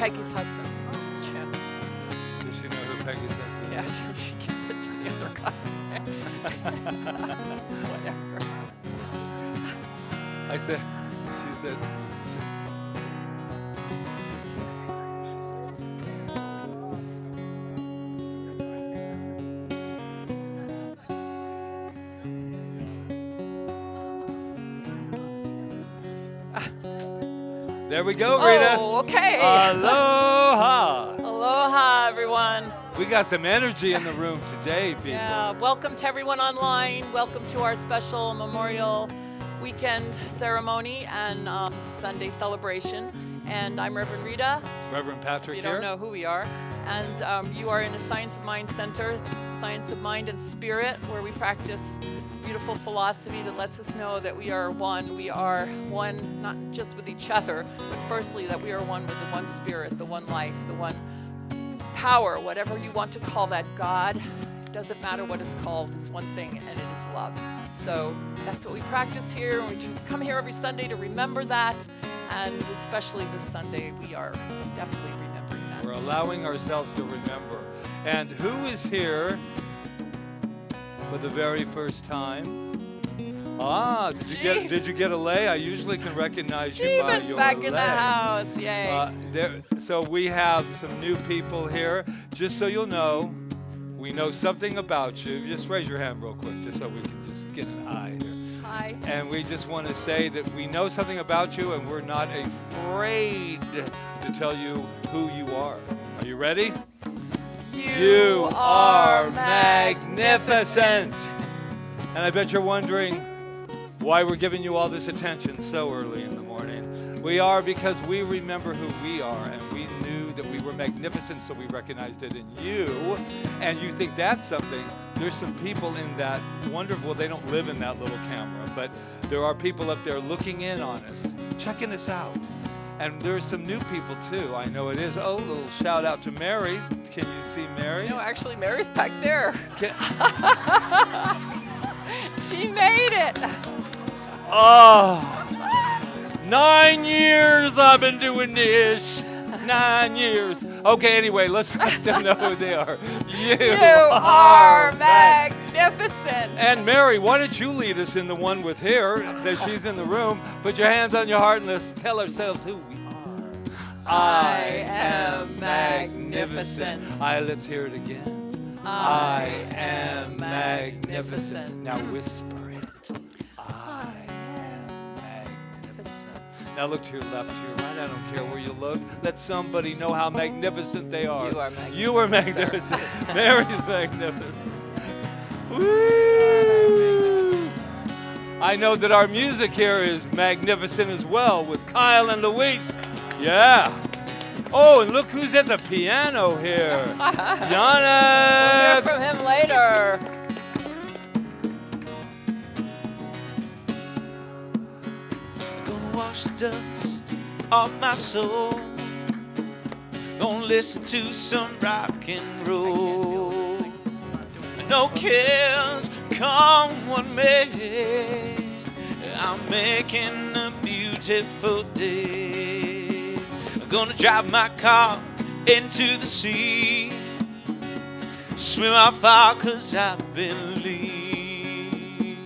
Peggy's husband. Yeah. Does she know who Peggy's husband is? Yeah, she gives it to the other guy. Whatever. I said, she said, there we go, Rita. Oh, okay. Aloha. Aloha, everyone. We got some energy in the room today, people. Yeah, welcome to everyone online. Welcome to our special Memorial Weekend ceremony and Sunday celebration. And I'm Reverend Rita. Reverend Patrick You here. don't know who we are. And you are in a Science of Mind Center, Science of Mind and Spirit, where we practice this beautiful philosophy that lets us know that we are one. We are one, not just with each other, but firstly that we are one with the one spirit, the one life, the one power, whatever you want to call that, God. It doesn't matter what it's called. It's one thing, and it is love. So that's what we practice here. And we come here every Sunday to remember that. And especially this Sunday, we are definitely remembering that. We're allowing ourselves to remember. And who is here for the very first time? Ah, did you get a lei? I usually can recognize you by Jeevan's your back lei. in the house, yay. So we have some new people here. Just so you'll know, we know something about you. Just raise your hand real quick, just so we can just get an eye here. Hi. And we just want to say that we know something about you, and we're not afraid to tell you who you are. Are you ready? You are magnificent. And I bet you're wondering why we're giving you all this attention so early in the morning. We are because we remember who we are, and we knew that we were magnificent, so we recognized it in you. And you think that's something. There's some people in that wonderful, well, they don't live in that little camera, but there are people up there looking in on us, checking us out. And there's some new people too, I know it is. Oh, a little shout out to Mary. Can you see Mary? No, actually, Mary's back there. She made it. Oh, 9 years I've been doing this. 9 years. Okay, anyway, let's let them know who they are. You are magnificent. And Mary, why don't you lead us in the one with hair that she's in the room? Put your hands on your heart and let's tell ourselves who we are. I am magnificent. Let's hear it again. I am magnificent. Now whisper it. I am magnificent. Now look to your left, to your right. I don't care where you look. Let somebody know how magnificent they are. You are magnificent. You are magnificent. Mary's magnificent. Woo! I know that our music here is magnificent as well with Kyle and Louise. Yeah. Oh, and look who's at the piano here. Janet. We'll hear from him later. Gonna wash the dust off my soul. Gonna listen to some rock and roll. No cares, come what may. I'm making a beautiful day. I'm gonna drive my car into the sea. Swim out far 'cause I believe.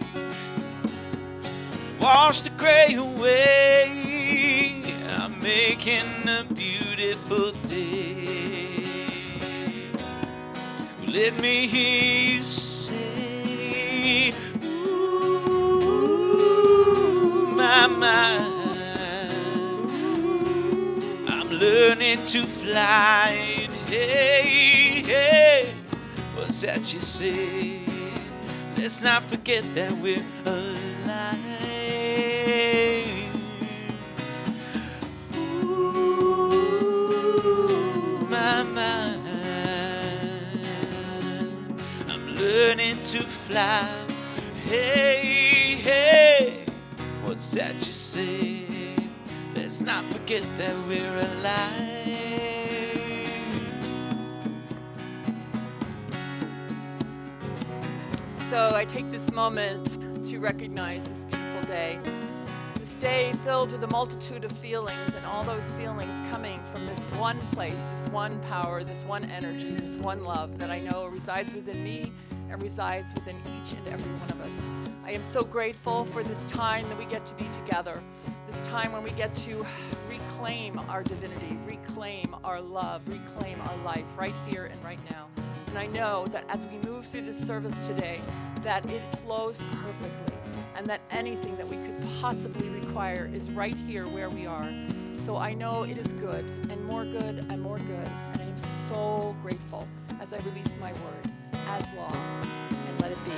Wash the gray away. I'm making a beautiful day. Let me hear you say, ooh, my mind. I'm learning to fly. And hey, hey, what's that you say? Let's not forget that we're alive. Ooh, my mind. I'm learning to fly. Hey, hey, what's that you say? Let's not forget that we're alive. So I take this moment to recognize this beautiful day, this day filled with a multitude of feelings, and all those feelings coming from this one place, this one power, this one energy, this one love that I know resides within me and resides within each and every one of us. I am so grateful for this time that we get to be together, this time when we get to reclaim our divinity, reclaim our love, reclaim our life right here and right now. And I know that as we move through this service today, that it flows perfectly, and that anything that we could possibly require is right here where we are. So I know it is good, and more good, and more good. And I am so grateful as I release my word as law, and let it be.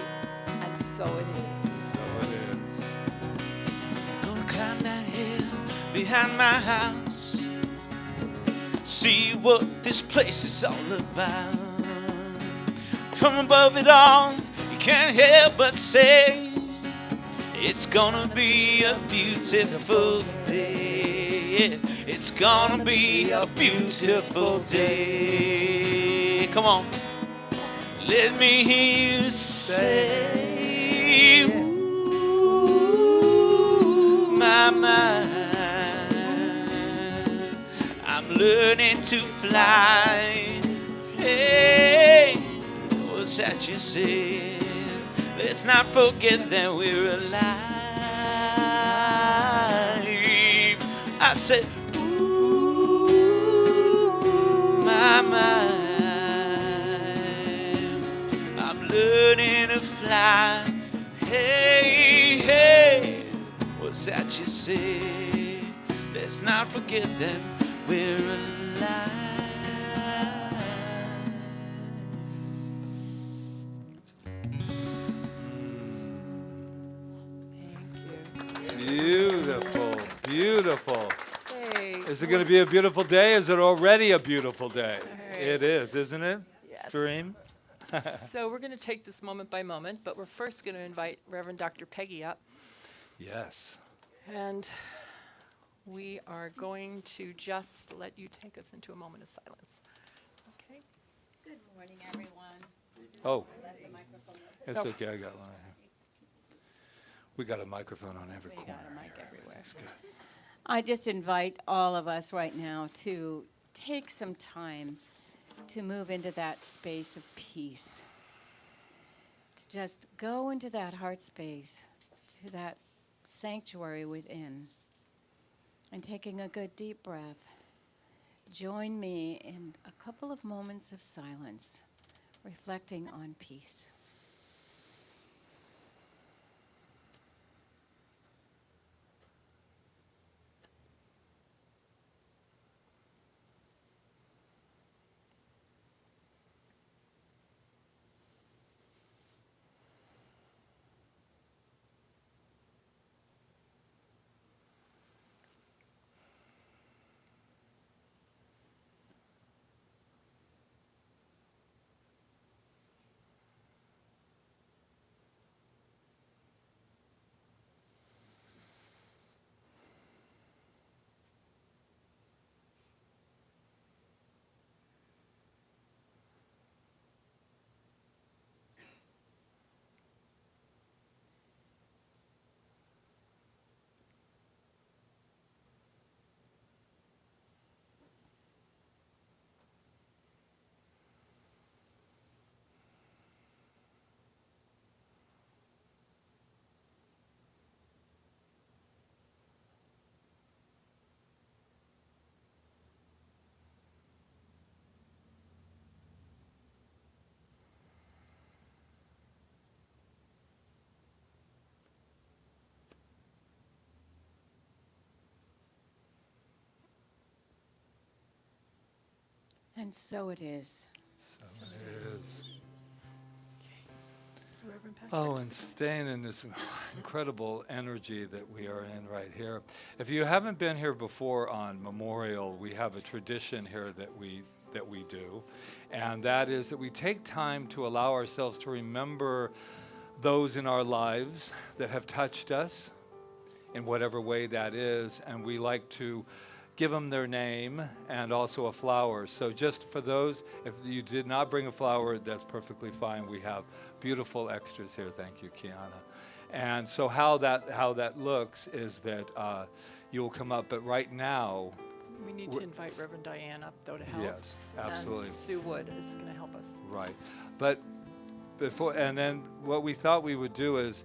And so it is. So it is. Gonna climb that hill behind my house, see what this place is all about. From above it all, you can't help but say it's gonna be a beautiful day. It's gonna be a beautiful day. Come on, let me hear you say, ooh, my mind. I'm learning to fly. Hey, what's that you said? Let's not forget that we're alive. I said, ooh, my mind. I'm learning to fly. Hey, hey, what's that you say? Let's not forget that we're alive. Beautiful, beautiful. Say, Is it going to be a beautiful day? Is it already a beautiful day? right. It is, isn't it? Yes. Stream. So we're going to take this moment by moment, but we're first going to invite Reverend Dr. Peggy up. Yes. And we are going to just let you take us into a moment of silence. Okay? Good morning, everyone. Oh, Left the microphone open. it's Oh. okay. I got one. We got a microphone on every We corner. got a mic here. everywhere. That's good. I just invite all of us right now to take some time to move into that space of peace. To just go into that heart space, to that sanctuary within. And taking a good deep breath, join me in a couple of moments of silence, reflecting on peace. And so it is. So it is. Reverend Patrick. Oh, and staying in this incredible energy that we are in right here. If you haven't been here before on Memorial, we have a tradition here that we do, and that is that we take time to allow ourselves to remember those in our lives that have touched us in whatever way that is, and we like to give them their name and also a flower. So just for those, if you did not bring a flower, that's perfectly fine. We have beautiful extras here. Thank you, Kiana. And so how that looks is that you'll come up, but right now, We need to invite Reverend Diane up, though, to help. yes, absolutely. And Sue Wood is going to help us. Right. But before, and then what we thought we would do is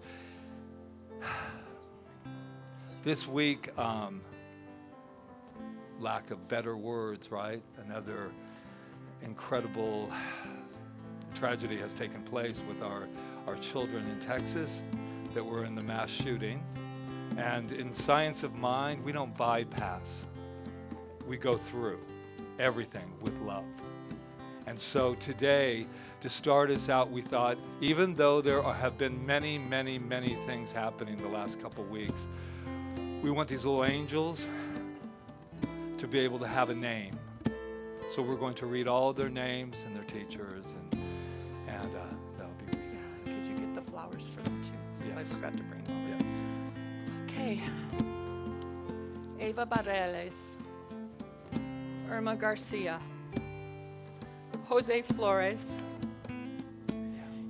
this week, lack of better words, right? Another incredible tragedy has taken place with our children in Texas that were in the mass shooting. And in Science of Mind, we don't bypass. We go through everything with love. And so today, to start us out, we thought, even though there have been many, many, many things happening the last couple weeks, we want these little angels to be able to have a name. So we're going to read all of their names and their teachers, and that'll be great. Yeah. Could you get the flowers for them, too? Because I Yes. forgot to bring them. Yeah. Okay. Eva Bareles, Irma Garcia, Jose Flores,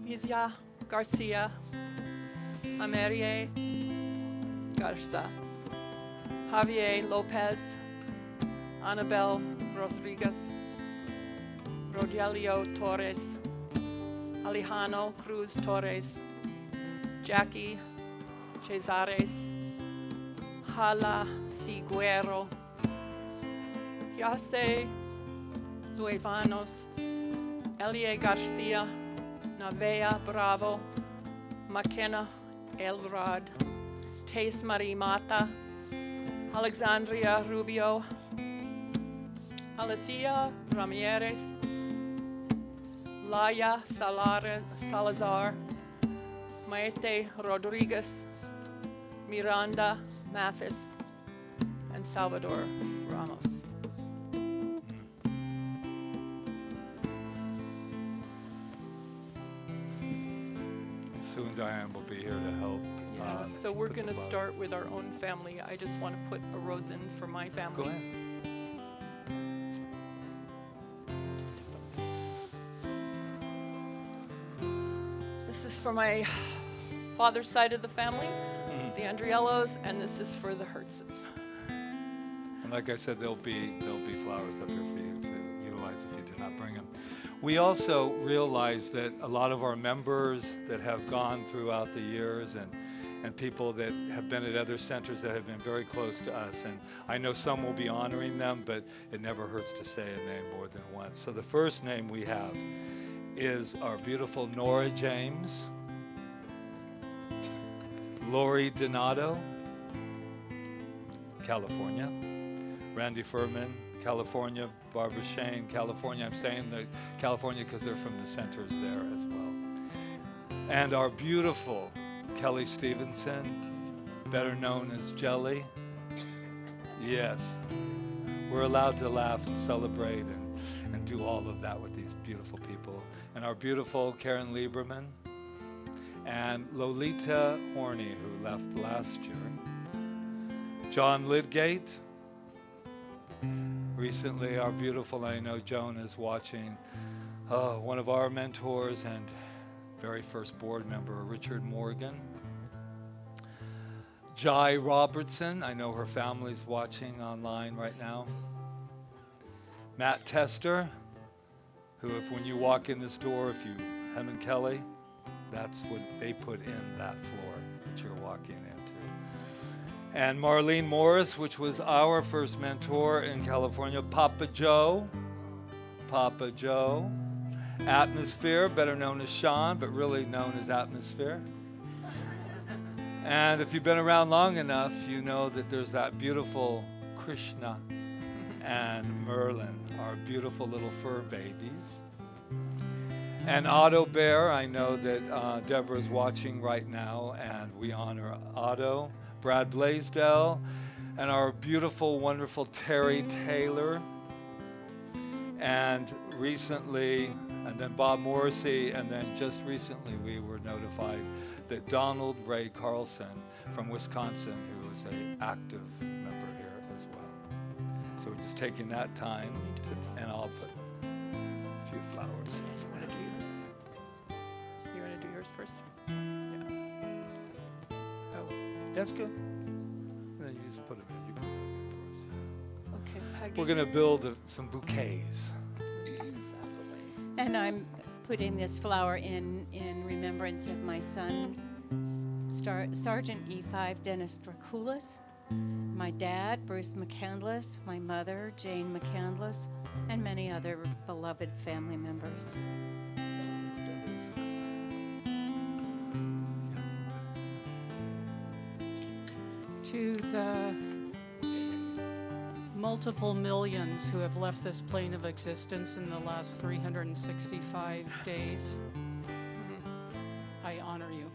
Izia Garcia, Amerie Garza, Javier Lopez, Anabel Rodriguez, Rogelio Torres, Alejandro Cruz Torres, Jackie Cesares, Hala Siguero, Yase Luevanos, Elie Garcia, Navea Bravo, McKenna Elrod, Tace Marie Mata, Alexandria Rubio, Alethea Ramirez, Laya Salazar, Maite Rodriguez, Miranda Mathis, and Salvador Ramos. Sue and Diane will be here to help. So we're with going to the love. start with our own family. I just want to put a rose in for my family. Go ahead. Just put this. This is for my father's side of the family, the Andriellos, and this is for the Hertzes. And like I said, there'll be flowers up here for you to utilize if you did not bring them. We also realize that a lot of our members that have gone throughout the years and people that have been at other centers that have been very close to us, and I know some will be honoring them, but it never hurts to say a name more than once. So the first name we have is our beautiful Nora James, Lori Donato, California, Randy Furman, California, Barbara Shane, California. I'm saying the California because they're from the centers there as well. And our beautiful Kelly Stevenson, better known as Jelly. Yes, we're allowed to laugh and celebrate and do all of that with these beautiful people. And our beautiful Karen Lieberman and Lolita Horney, who left last year. John Lidgate. Recently, our beautiful, I know Joan is watching, one of our mentors and very first board member, Richard Morgan. Jai Robertson, I know her family's watching online right now. Matt Tester, who when you walk in this door, him and Kelly, that's what they put in that floor that you're walking into. And Marlene Morris, which was our first mentor in California. Papa Joe. Atmosphere, better known as Sean, but really known as Atmosphere. And if you've been around long enough, you know that there's that beautiful Krishna and Merlin, our beautiful little fur babies. And Otto Bear, I know that Deborah's watching right now, and we honor Otto. Brad Blaisdell, and our beautiful, wonderful Terry Taylor. And recently, and then Bob Morrissey, and then just recently we were notified that Donald Ray Carlson from Wisconsin, who is an active member here as well. So we're just taking that time, and I'll put a few flowers. You want to do yours? You want to do yours first? Yeah. That's good. And then you just put them in. You put them in for us. Okay, Peggy. We're going to build some bouquets. Use that away. And I'm putting this flower in remembrance of my son, Sergeant E5 Dennis Draculis, my dad, Bruce McCandless, my mother, Jane McCandless, and many other beloved family members. To the multiple millions who have left this plane of existence in the last 365 days, I honor you.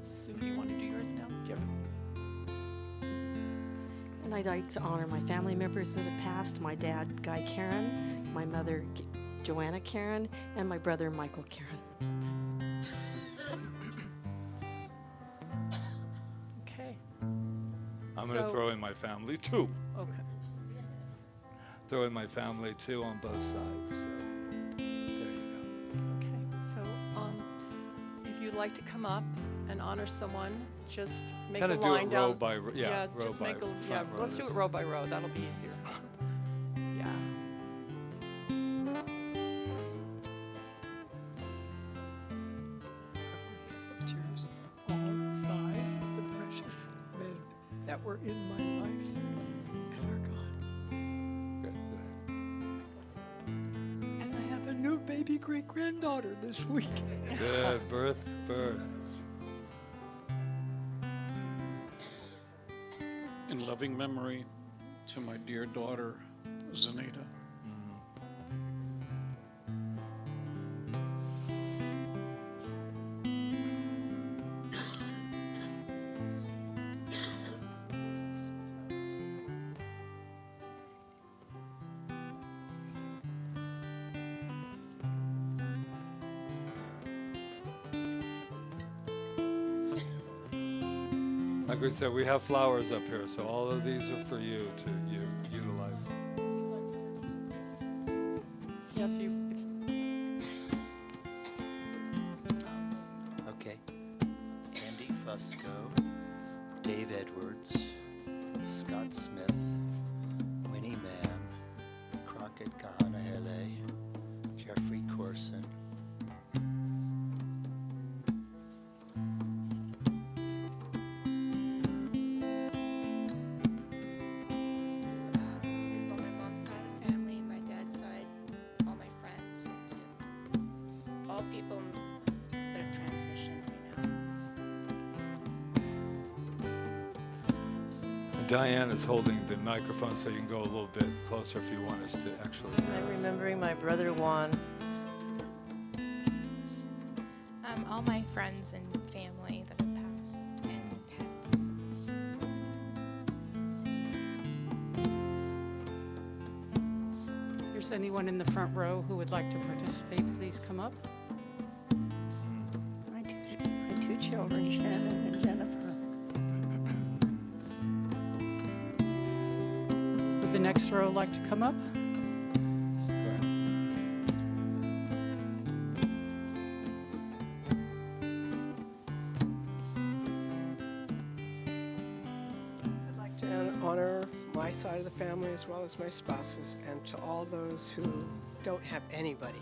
Sue, do you want to do yours now? Jeff? And I'd like to honor my family members that have passed, my dad, Guy Karen, my mother, Joanna Karen, and my brother, Michael Karen. Okay. I'm going to So- throw in my family too. Okay. Throw in my family too on both sides. So there you Okay. So, if you'd like to come up and honor someone, just make Kinda a do it line down. row by row. Yeah, row just by make a front yeah. row Let's do is- it row by row. That'll be easier. Yeah. Tears, all 5 of the precious men that were in my life and are gone. Good, good. And I have a new baby great-granddaughter this week. Good. Birth. In loving memory to my dear daughter, Zaneta. Like we said, we have flowers up here, so all of these are for you to utilize. Yeah. If you. Okay. Andy Fusco, Dave Edwards, Scott Smith, Winnie Mann, Crockett Kahanahele, Jeffrey Corson, This on my mom's side of the family, my dad's side, all my friends, and all people that have transitioned right now. Diane is holding the microphone, so you can go a little bit closer if you want us to actually. I'm remembering my brother Juan. All my friends and family that have passed, and pets. If there's anyone in the front row who would like to participate, please come up. My two children, Shannon and Jennifer. Would the next row like to come up? I'd like to honor my side of the family as well as my spouse's, and to all those who don't have anybody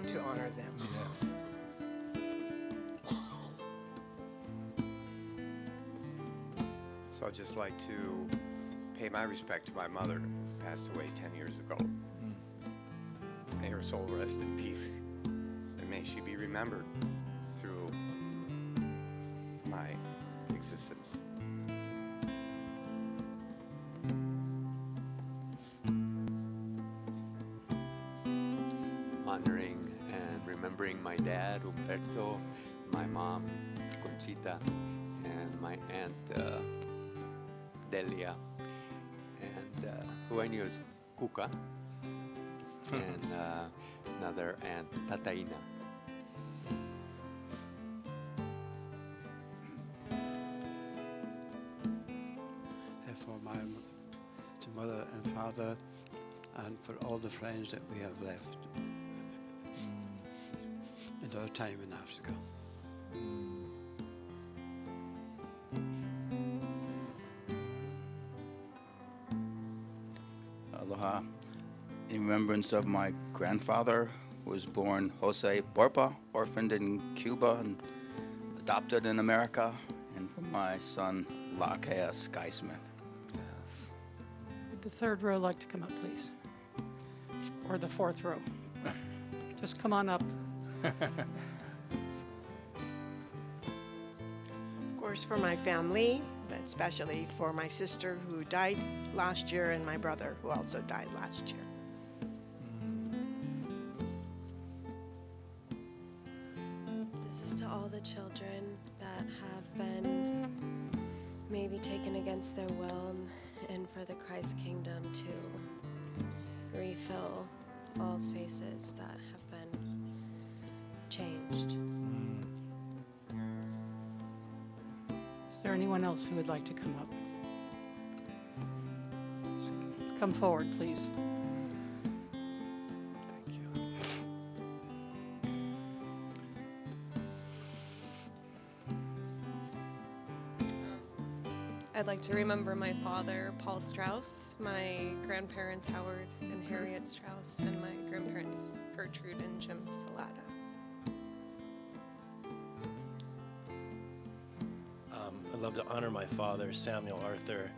to honor them. Yes. So I'd just like to pay my respect to my mother, who passed away 10 years ago. May her soul rest in peace, and may she be remembered through my existence. Honoring and remembering my dad, Humberto, my mom, Conchita, and my aunt, Delia, and who I knew as Kuka, and another aunt, Tataina. And for my mother and father, and for all the friends that we have left. another time in Africa. Aloha. In remembrance of my grandfather, who was born Jose Borpa, orphaned in Cuba and adopted in America, and for my son, Lakea Skysmith. Would the third row like to come up, please? Or the fourth row? Just come on up. Of course, for my family, but especially for my sister who died last year and my brother who also died last year. This is to all the children that have been maybe taken against their will, and for the Christ kingdom to refill all spaces that have been changed. Is there anyone else who would like to come up? Just come forward, please. I'd like to remember my father, Paul Strauss, my grandparents, Howard and Harriet Strauss, and my grandparents, Gertrude and Jim Salata. I'd love to honor my father, Samuel Arthur,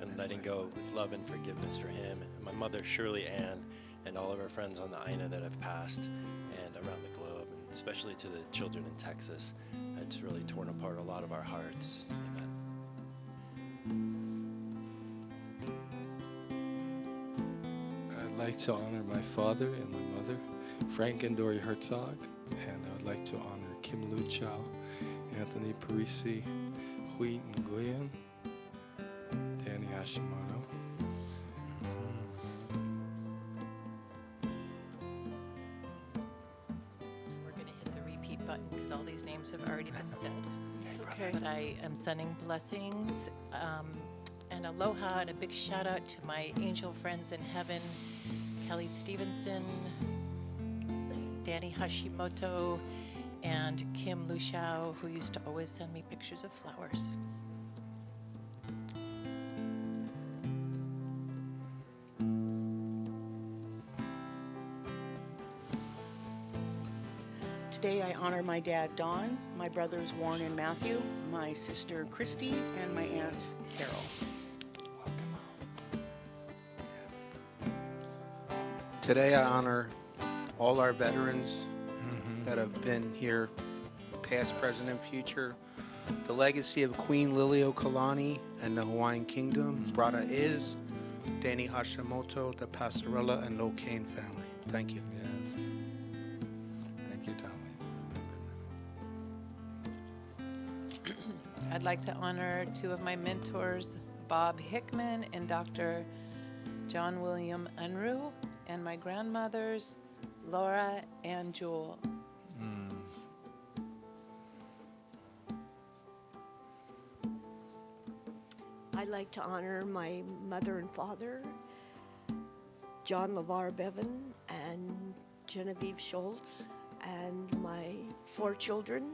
and letting go with love and forgiveness for him, and my mother, Shirley Ann, and all of our friends on the INA that have passed and around the globe, and especially to the children in Texas. It's really torn apart a lot of our hearts. Amen. I'd like to honor my father and my mother, Frank and Dory Herzog, and I would like to honor Kim Lu Chow, Anthony Parisi, Hui Nguyen, Danny Hashimoto. We're going to hit the repeat button because all these names have already been said. Okay. But I am sending blessings and aloha and a big shout out to my angel friends in heaven, Kelly Stevenson, Danny Hashimoto, and Kim Lushao, who used to always send me pictures of flowers. Today I honor my dad, Don, my brothers, Warren and Matthew, my sister, Christy, and my aunt, Carol. Today I honor all our veterans that have been here, past, present, and future. The legacy of Queen Liliuokalani and the Hawaiian Kingdom, Brada is, Danny Hashimoto, the Passarella and Locaine family. Thank you. Yes. Thank you, Tommy. I'd like to honor two of my mentors, Bob Hickman and Dr. John William Unruh, and my grandmothers, Laura and Jewel. I'd like to honor my mother and father, John LeVar Bevan and Genevieve Schultz, and my 4 children,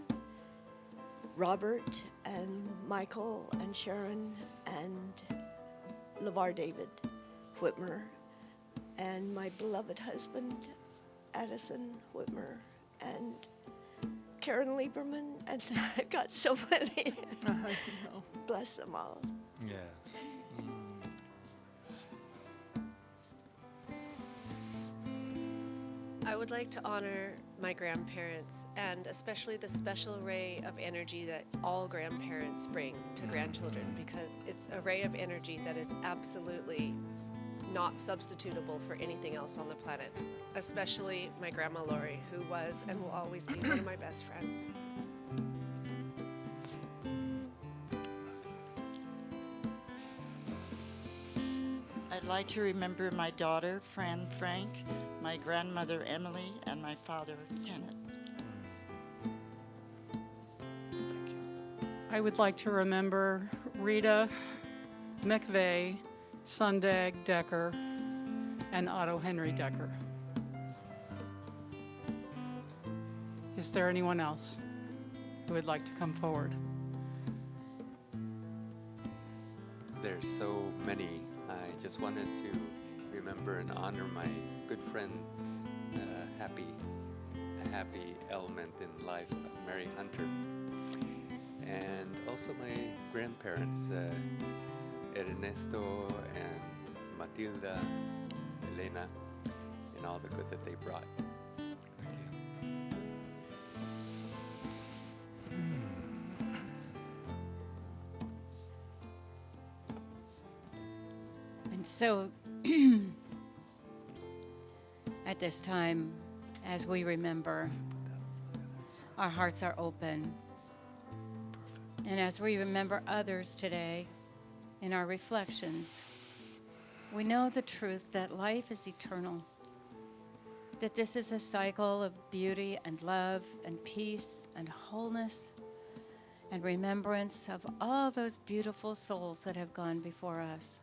Robert and Michael and Sharon and LeVar David Whitmer, and my beloved husband, Addison Whitmer, and Karen Lieberman, and I've got so many. Bless them all. Yeah. I would like to honor my grandparents, and especially the special ray of energy that all grandparents bring to grandchildren, because it's a ray of energy that is absolutely not substitutable for anything else on the planet, especially my grandma Lori, who was and will always be one of my best friends. I'd like to remember my daughter, Fran Frank, my grandmother, Emily, and my father, Kenneth. I would like to remember Rita McVeigh, Sundag Decker, and Otto Henry Decker. Is there anyone else who would like to come forward? There's so many. I just wanted to remember and honor my good friend, happy element in life, Mary Hunter, and also my grandparents, Ernesto and Matilda, Elena, and all the good that they brought. And so, at this time, as we remember, our hearts are open. And as we remember others today in our reflections, we know the truth that life is eternal, that this is a cycle of beauty and love and peace and wholeness and remembrance of all those beautiful souls that have gone before us.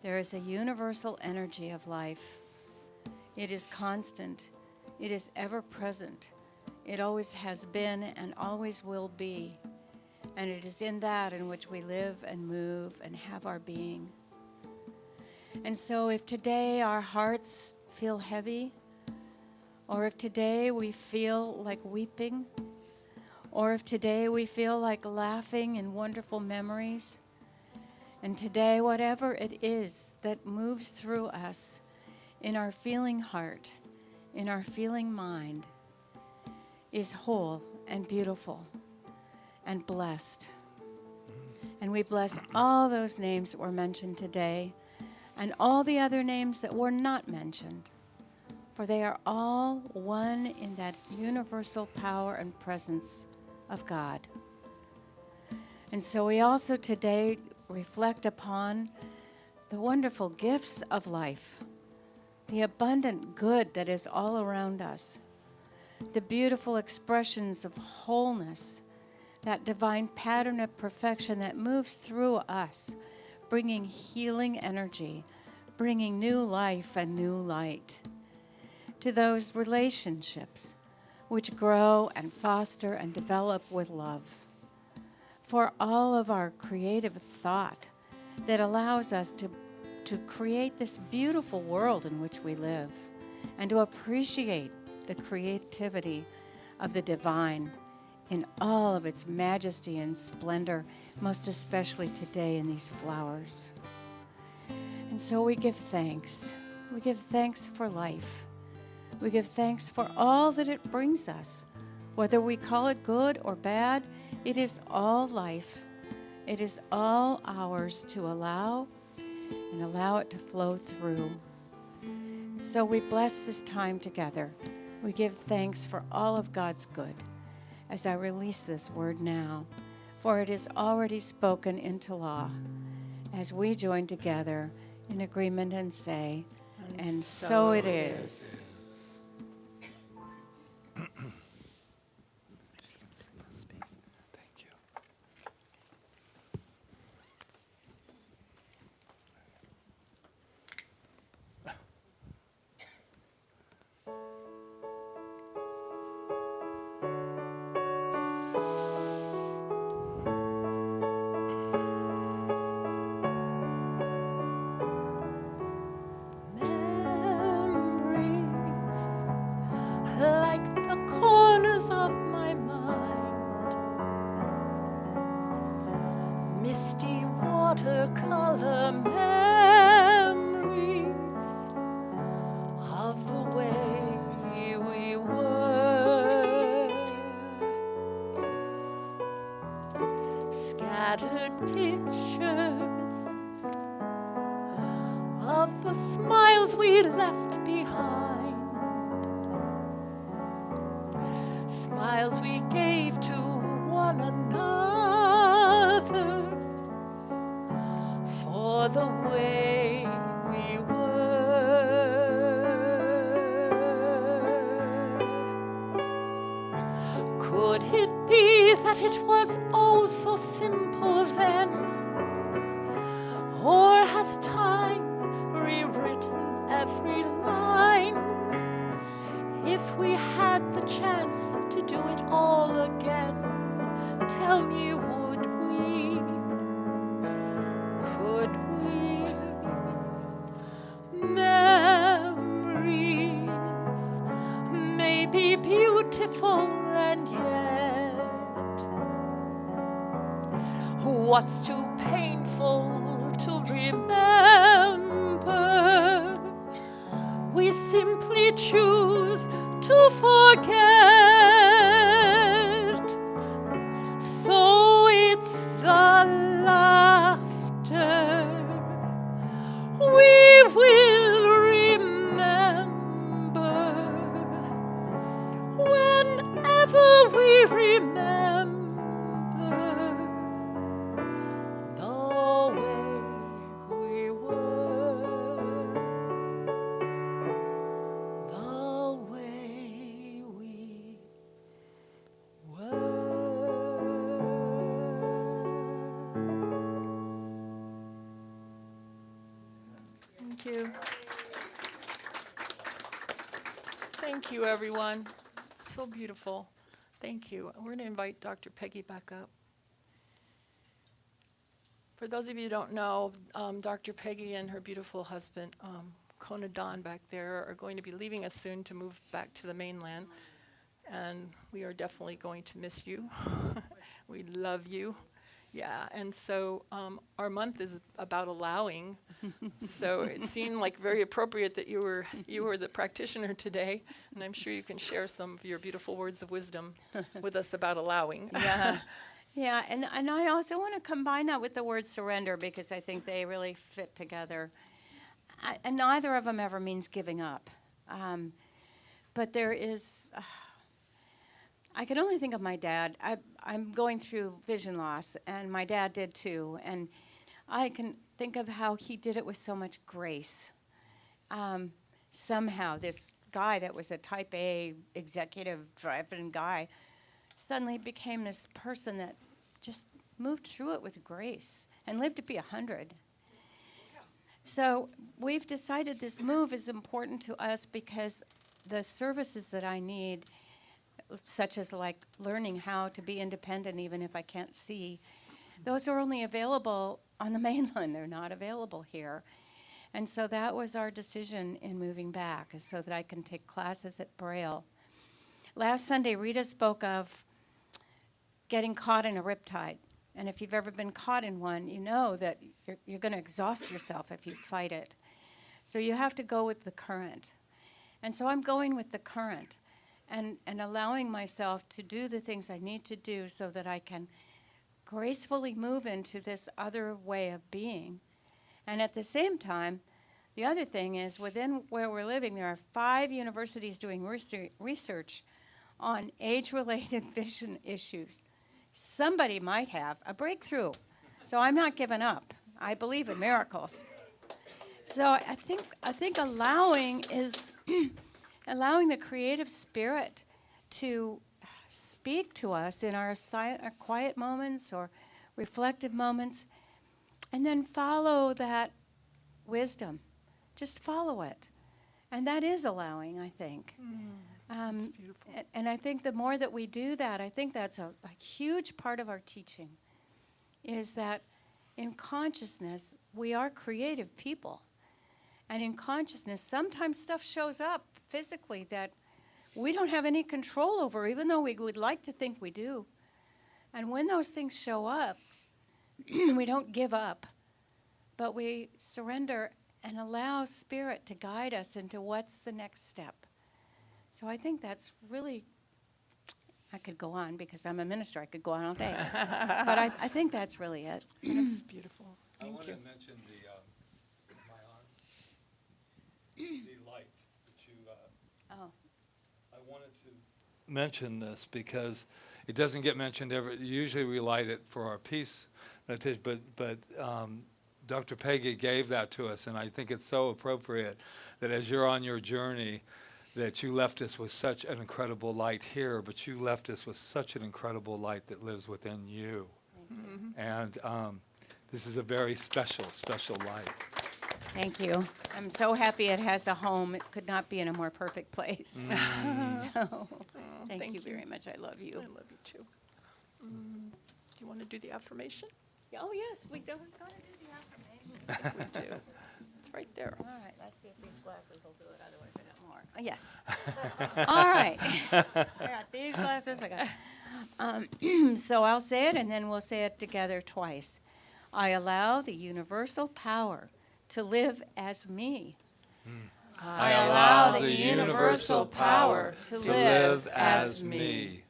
There is a universal energy of life. It is constant. It is ever present. It always has been and always will be. And it is in that in which we live and move and have our being. And so if today our hearts feel heavy, or if today we feel like weeping, or if today we feel like laughing in wonderful memories, and today whatever it is that moves through us in our feeling heart, in our feeling mind, is whole and beautiful and blessed. And we bless all those names that were mentioned today and all the other names that were not mentioned, for they are all one in that universal power and presence of God. And so we also today reflect upon the wonderful gifts of life, the abundant good that is all around us, the beautiful expressions of wholeness, that divine pattern of perfection that moves through us, bringing healing energy, bringing new life and new light to those relationships which grow and foster and develop with love. For all of our creative thought that allows us to create this beautiful world in which we live and to appreciate the creativity of the divine in all of its majesty and splendor, most especially today in these flowers. And so we give thanks. We give thanks for life. We give thanks for all that it brings us. Whether we call it good or bad, it is all life. It is all ours to allow and allow it to flow through. So we bless this time together. We give thanks for all of God's good as I release this word now, for it is already spoken into law as we join together in agreement and say, and so it is. watercolor memories of the way we were. Scattered pictures of the smiles we left behind, smiles we gave to one another for the way we were. Could it be that it was oh so simple then? Or has time rewritten every line? If we had the chance to tell me, would we? Could we? Memories may be beautiful, and yet what's too painful to remember, we simply choose to forget. So it's the laughter we will remember whenever we remember the way we were, the way we Thank you. Thank you, everyone. So beautiful. Thank you. We're going to invite Dr. Peggy back up. For those of you who don't know, Dr. Peggy and her beautiful husband, Kona Don back there, are going to be leaving us soon to move back to the mainland. And we are definitely going to miss you. We love you. Yeah, and so our month is about allowing. So it seemed like very appropriate that you were the practitioner today, and I'm sure you can share some of your beautiful words of wisdom with us about allowing. Yeah. Yeah, and I also want to combine that with the word surrender, because I think they really fit together. And neither of them ever means giving up. But there is, I can only think of my dad. I'm going through vision loss, and my dad did too. And I can think of how he did it with so much grace. Somehow, this guy that was a type A executive driving guy suddenly became this person that just moved through it with grace and lived to be 100. So we've decided this move is important to us because the services that I need, such as like learning how to be independent even if I can't see, those are only available on the mainland. They're not available here. And so that was our decision in moving back, is so that I can take classes at Braille. Last Sunday, Rita spoke of getting caught in a riptide. And if you've ever been caught in one, you know that you're going to exhaust yourself if you fight it. So you have to go with the current. And so I'm going with the current and allowing myself to do the things I need to do so that I can gracefully move into this other way of being. And at the same time, the other thing is, within where we're living, there are 5 universities doing research on age-related vision issues. Somebody might have a breakthrough. So I'm not giving up. I believe in miracles. So I think allowing is allowing the creative spirit to speak to us in our quiet moments or reflective moments, and then follow that wisdom. Just follow it. And that is allowing, I think. That's beautiful. And I think the more that we do that, I think that's a huge part of our teaching, is that in consciousness, we are creative people. And in consciousness, sometimes stuff shows up physically that we don't have any control over, even though we would like to think we do. And when those things show up, we don't give up, but we surrender and allow Spirit to guide us into what's the next step. So I think that's really, I could go on because I'm a minister, I could go on all day. But I think that's really it. That's beautiful. I Thank want you. to mention the light that you, I wanted to mention this because it doesn't get mentioned usually we light it for our peace meditation, but Dr. Peggy gave that to us, and I think it's so appropriate that as you're on your journey, that you left us with such an incredible light here, but you left us with such an incredible light that lives within you. And this is a very special, special light. Thank you. I'm so happy it has a home. It could not be in a more perfect place. So, thank you very much. I love you. I love you too. you want to do the affirmation? Yeah, oh, yes, we don't got to do the affirmation. I think we do. It's right there. All right, let's see if these glasses will do it. Otherwise, I got more. Oh, yes. All right. I got these glasses. So I'll say it, and then we'll say it together twice. I allow the universal power to live as me. I allow the universal power to live as me.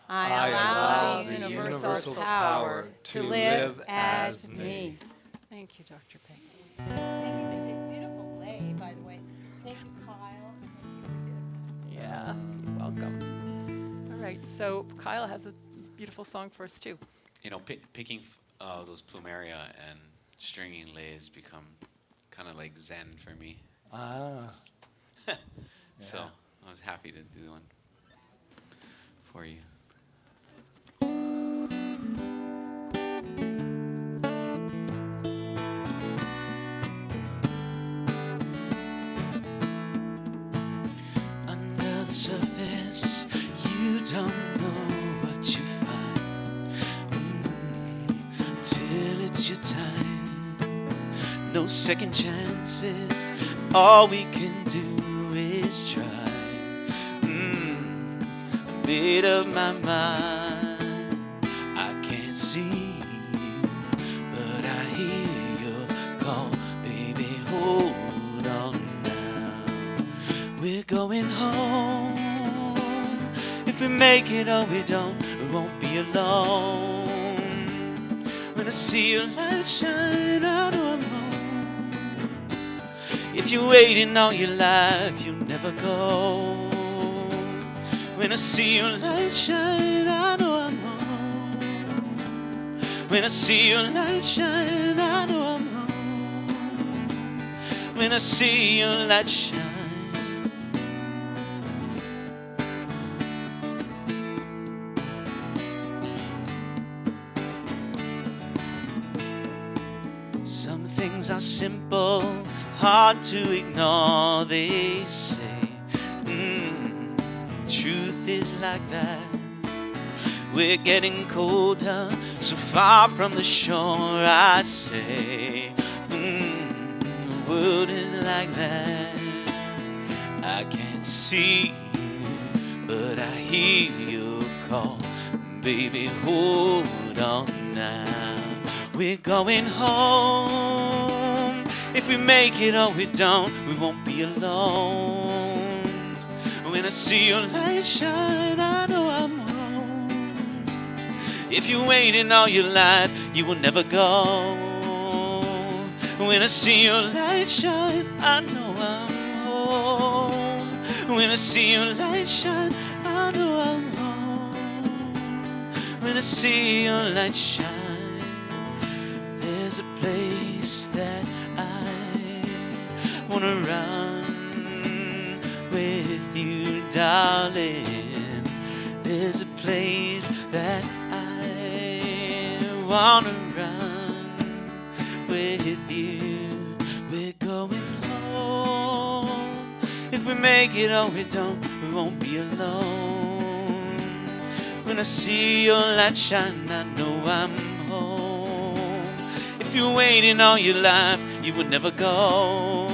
I allow the universal power to live as me. Thank you, Dr. Peggy. Thank you for this beautiful lay, by the way. Thank you, Kyle. Yeah, you're welcome. All right, so Kyle has a beautiful song for us, too. You know, picking those plumeria and stringing lays become kind of like Zen for me. So I was happy to do one for you. Under the surface, you don't know what you find till it's your time. No second chances, all we can do is try. Made up my mind, I can't see you, but I hear your call, baby, hold on now. We're going home, if we make it or we don't, we won't be alone. When I see your light shine, I know I'm home. If you're waiting all your life, you'll never go. When I see your light shine, I know I'm home. When I see your light shine, I know I'm home. When I see your light shine. Some things are simple, hard to ignore, they say. Truth is like that. We're getting colder, so far from the shore, I say. The world is like that. I can't see you, but I hear your call. Baby, hold on now. We're going home. If we make it or we don't, we won't be alone. When I see your light shine, I know I'm home. If you're waiting all your life, you will never go. When I see your light shine, I know I'm home. When I see your light shine, I know I'm home. When I see your light shine, there's a place that I wanna run with you, darling. There's a place that I wanna run with you. We're going home. If we make it or we don't, we won't be alone. When I see your light shine, I know I'm home. If you're waiting all your life, you will never go.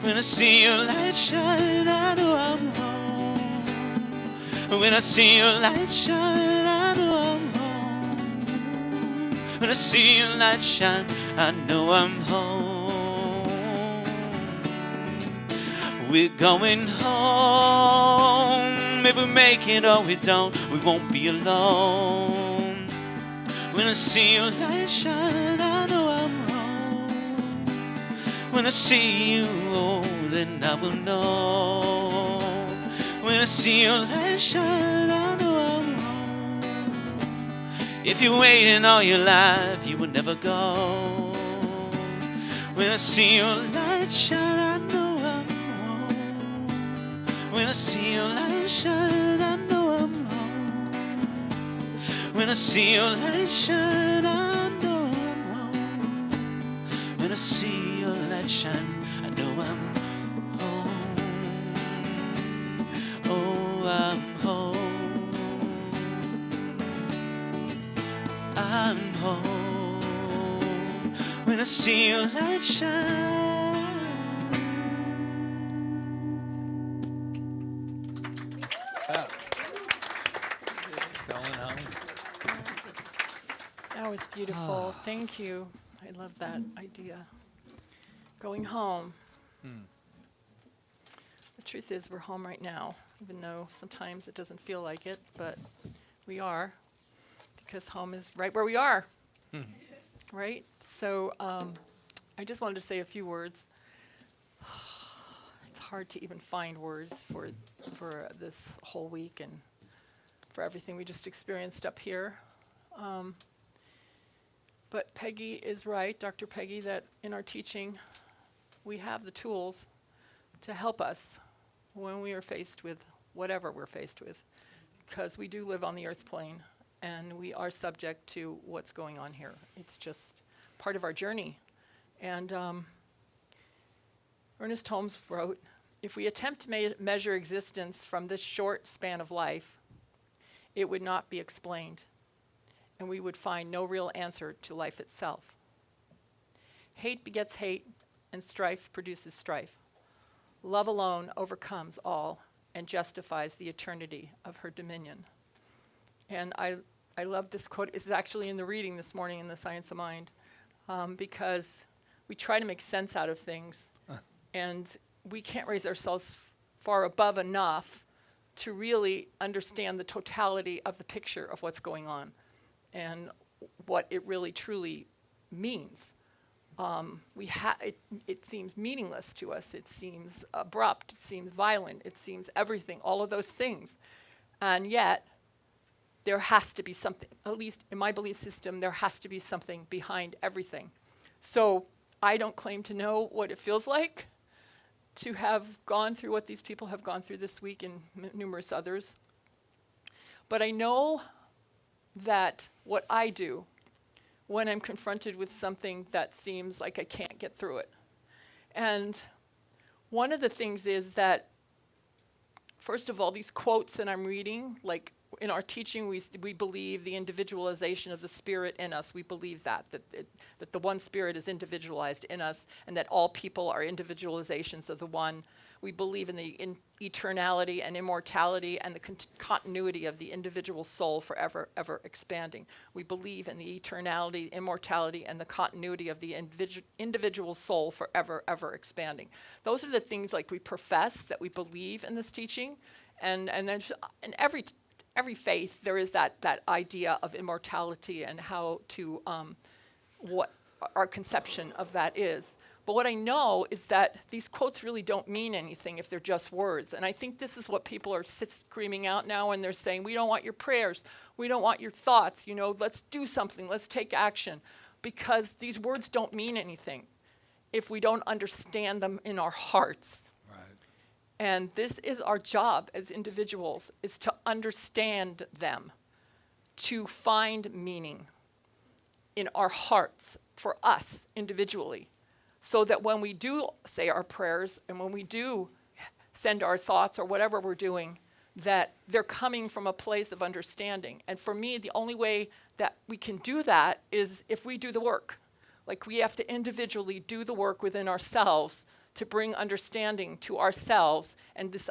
When I see your light shine, I know I'm home. When I see your light shine, I know I'm home. When I see your light shine, I know I'm home. We're going home. If we make it or we don't, we won't be alone. When I see your light shine, I know I'm home. When I see you, oh, then I will know. When I see your light shine, I know I'm home. If you're waiting all your life, you will never go. When I see your light shine, I know I'm home. When I see your light shine, I know I'm home. When I see your light shine, I know I'm home. When I see your light shine, I know I'm home. Oh, I'm home. see your light shine. That was beautiful. Thank you. I love that idea. Going home. The truth is, we're home right now, even though sometimes it doesn't feel like it, but we are, because home is right where we are. Right? So I just wanted to say a few words. It's hard to even find words for this whole week and for everything we just experienced up here. But Peggy is right, Dr. Peggy, that in our teaching, we have the tools to help us when we are faced with whatever we're faced with, because we do live on the earth plane and we are subject to what's going on here. It's just part of our journey. And Ernest Holmes wrote, if we attempt to measure existence from this short span of life, it would not be explained, and we would find no real answer to life itself. Hate begets hate, and strife produces strife. Love alone overcomes all and justifies the eternity of her dominion. And I love this quote. It's actually in the reading this morning in the Science of Mind, because we try to make sense out of things, and we can't raise ourselves far above enough to really understand the totality of the picture of what's going on and what it really truly means. It seems meaningless to us. It seems abrupt. It seems violent. It seems everything, all of those things. And yet, there has to be something, at least in my belief system, there has to be something behind everything. So I don't claim to know what it feels like to have gone through what these people have gone through this week and numerous others. But I know that what I do when I'm confronted with something that seems like I can't get through it. And one of the things is that, first of all, these quotes that I'm reading, like in our teaching, we believe the individualization of the spirit in us. We believe that the one spirit is individualized in us, and that all people are individualizations of the one. We believe in the eternality and immortality and the continuity of the individual soul forever, ever expanding. We believe in the eternality, immortality, and the continuity of the individual soul forever, ever expanding. Those are the things like we profess that we believe in this teaching, and there's in every faith there is that idea of immortality and how to what our conception of that is. But what I know is that these quotes really don't mean anything if they're just words. And I think this is what people are screaming out now, and they're saying, we don't want your prayers, we don't want your thoughts, let's do something, let's take action. Because these words don't mean anything if we don't understand them in our hearts. Right. And this is our job as individuals, is to understand them, to find meaning in our hearts for us individually. So that when we do say our prayers and when we do send our thoughts or whatever we're doing, that they're coming from a place of understanding. And for me, the only way that we can do that is if we do the work. Like we have to individually do the work within ourselves to bring understanding to ourselves and this,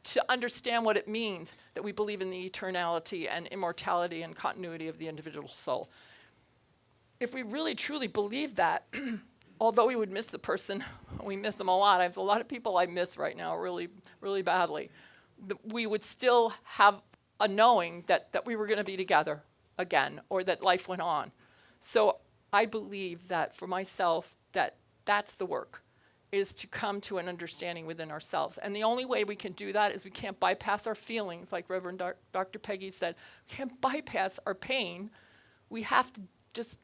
to understand what it means that we believe in the eternality and immortality and continuity of the individual soul. If we really truly believe that, although we would miss the person, we miss them a lot. I have a lot of people I miss right now really, really badly. We would still have a knowing that we were going to be together again, or that life went on. So I believe that for myself, that's the work, is to come to an understanding within ourselves. And the only way we can do that is we can't bypass our feelings, like Reverend Dr. Peggy said. We can't bypass our pain. We have to just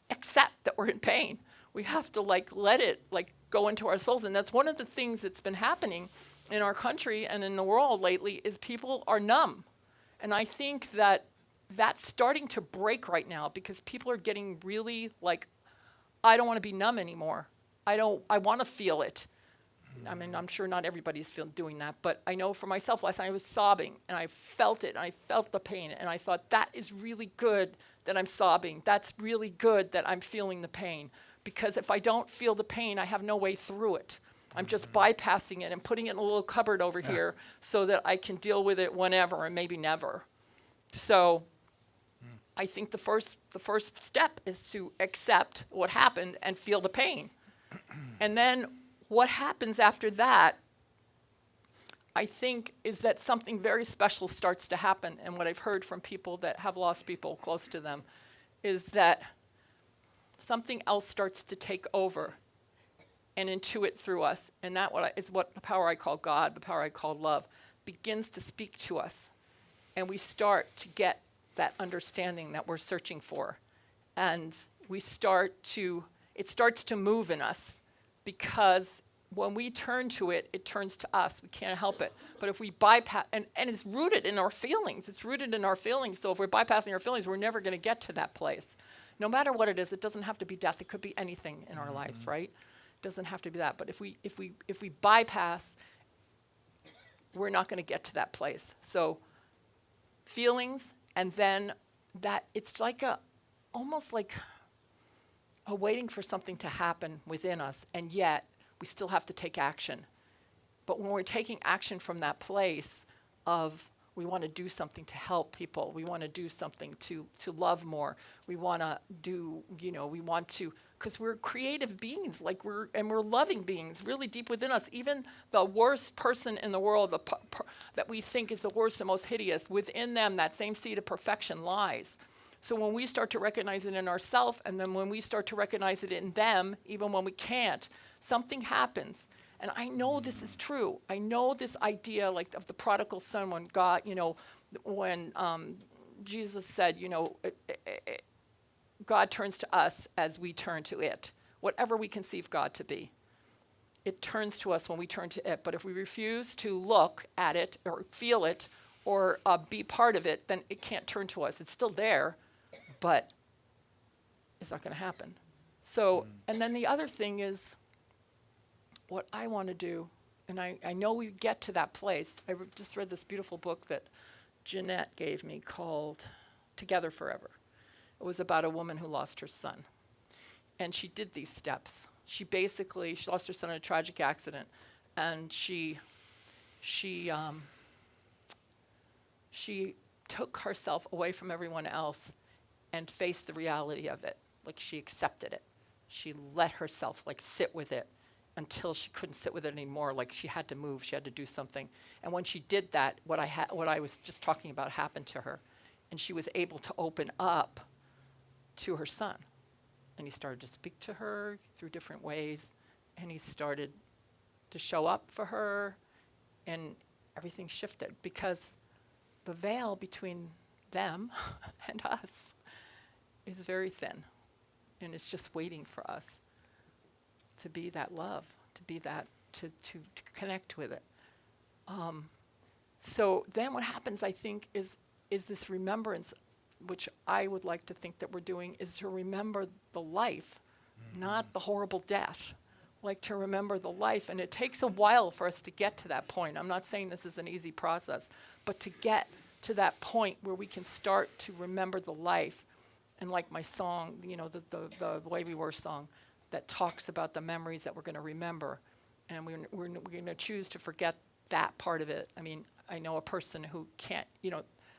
accept that we're in pain. We have to let it go into our souls. And that's one of the things that's been happening in our country and in the world lately is people are numb. And I think that that's starting to break right now because people are getting really I don't want to be numb anymore. I want to feel it. I mean, I'm sure not everybody's doing that, but I know for myself, last night I was sobbing and I felt it and I felt the pain and I thought that is really good that I'm sobbing. That's really good that I'm feeling the pain. because if I don't feel the pain, I have no way through it. I'm just bypassing it and putting it in a little cupboard over here so that I can deal with it whenever and maybe never. So I think the first step is to accept what happened and feel the pain. And then what happens after that, I think, is that something very special starts to happen. And what I've heard from people that have lost people close to them is that something else starts to take over and intuit through us. And that is what the power I call God, the power I call love, begins to speak to us. And we start to get that understanding that we're searching for. And it starts to move in us, because when we turn to it, it turns to us. We can't help it. But if we bypass, and it's rooted in our feelings. It's rooted in our feelings. So if we're bypassing our feelings, we're never going to get to that place. No matter what it is, it doesn't have to be death. It could be anything in our lives, right? It doesn't have to be that. But if we bypass, we're not going to get to that place. So feelings, and then that it's like almost like a waiting for something to happen within us, and yet we still have to take action. But when we're taking action from that place of we want to do something to help people, we want to do something to love more, we want to do, we want to, because we're creative beings, we're loving beings, really deep within us. Even the worst person in the world, that we think is the worst and most hideous, within them, that same seed of perfection lies. So when we start to recognize it in ourselves, and then when we start to recognize it in them, even when we can't, something happens. And I know this is true. I know this idea of the prodigal son, when God, when Jesus said, God turns to us as we turn to it. Whatever we conceive God to be, it turns to us when we turn to it. But if we refuse to look at it or feel it or be part of it, then it can't turn to us. It's still there, but it's not going to happen. So, and then the other thing is, what I want to do, and I know we get to that place. I just read this beautiful book that Jeanette gave me called Together Forever. It was about a woman who lost her son. And she did these steps. She lost her son in a tragic accident, and she took herself away from everyone else and faced the reality of it. She accepted it. She let herself sit with it until she couldn't sit with it anymore. She had to move, she had to do something. And when she did that, what I was just talking about happened to her. And she was able to open up to her son. And he started to speak to her through different ways. And he started to show up for her. And everything shifted, because the veil between them and us is very thin. And it's just waiting for us to be that love, to be that, to connect with it. So then what happens, I think, is this remembrance, which I would like to think that we're doing, is to remember the life, not the horrible death. To remember the life. And it takes a while for us to get to that point. I'm not saying this is an easy process, but to get to that point where we can start to remember the life. And like my song, the Way We Were song, that talks about the memories that we're going to remember. And we're going to choose to forget that part of it. I mean, I know a person who can't,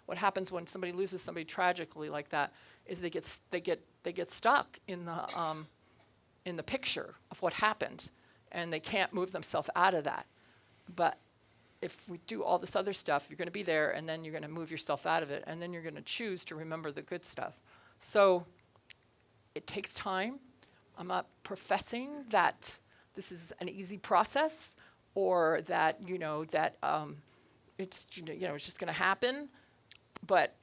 what happens when somebody loses somebody tragically like that is they get stuck in the picture of what happened, and they can't move themselves out of that. But if we do all this other stuff, you're going to be there, and then you're going to move yourself out of it, and then you're going to choose to remember the good stuff. So it takes time. I'm not professing that this is an easy process, or that it's it's just going to happen. But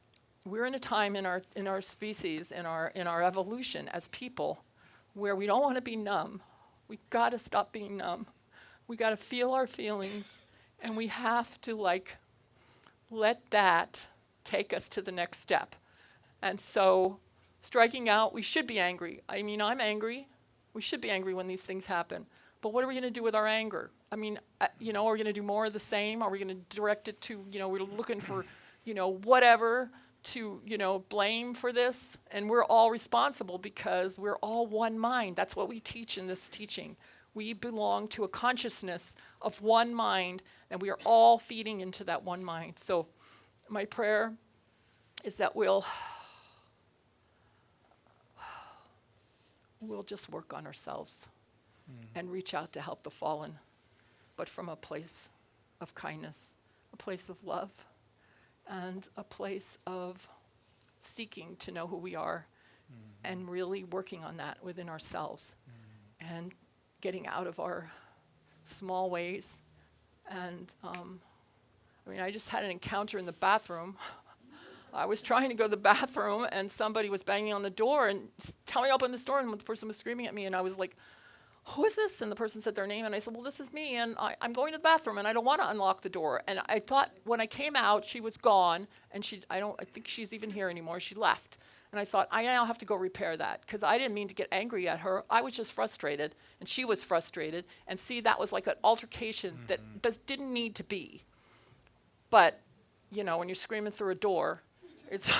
we're in a time in our species, in our evolution as people, where we don't want to be numb. We got to stop being numb. We got to feel our feelings, and we have to let that take us to the next step. And so striking out, we should be angry. I mean, I'm angry. We should be angry when these things happen. But what are we going to do with our anger? I mean, are we going to do more of the same? Are we going to direct it to, we're looking for, whatever to, blame for this, and we're all responsible because we're all one mind. That's what we teach in this teaching. We belong to a consciousness of one mind, and we are all feeding into that one mind. So my prayer is that we'll just work on ourselves and reach out to help the fallen, but from a place of kindness, a place of love, and a place of seeking to know who we are and really working on that within ourselves and getting out of our small ways. And I just had an encounter in the bathroom. I was trying to go to the bathroom and somebody was banging on the door and telling me to open this door, and the person was screaming at me, and I was like, who is this? And the person said their name, and I said, well, this is me, and I'm going to the bathroom, and I don't want to unlock the door. And I thought when I came out, she was gone, and I think she's even here anymore. She left. And I thought, I now have to go repair that, because I didn't mean to get angry at her. I was just frustrated, and she was frustrated. And see, that was like an altercation that didn't need to be. But, when you're screaming through a door, it's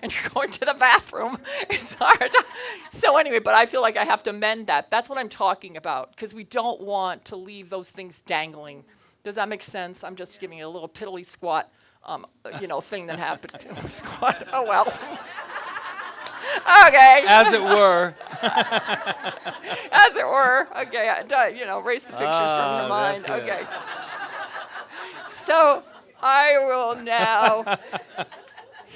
and you're going to the bathroom, it's hard. So anyway, but I feel like I have to mend that. That's what I'm talking about, because we don't want to leave those things dangling. Does that make sense? I'm just giving you a little piddly squat, thing that happened. Squat. Oh well. Okay. As it were. As it were. Okay. Erase the pictures from your mind. Okay. So I will now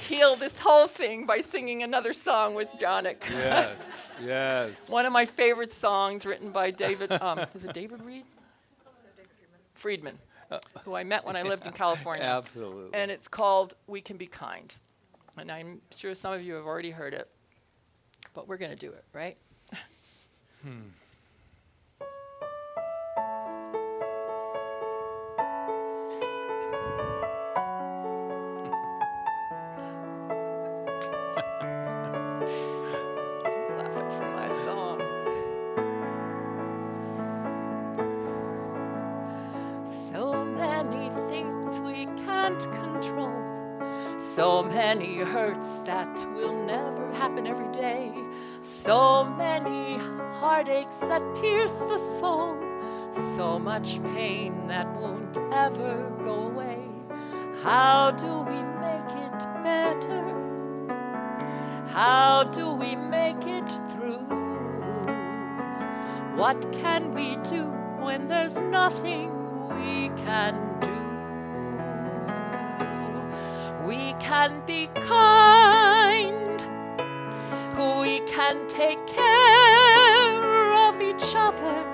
heal this whole thing by singing another song with Jonik. Yes, yes. One of my favorite songs written by David, is it David Reed? Friedman, who I met when I lived in California. Absolutely. And it's called We Can Be Kind. And I'm sure some of you have already heard it, but we're going to do it, right? So many hurts that will never happen every day. So many heartaches that pierce the soul. So much pain that won't ever go away. How do we make it better? How do we make it through? What can we do when there's nothing we can do? We can be kind, we can take care of each other,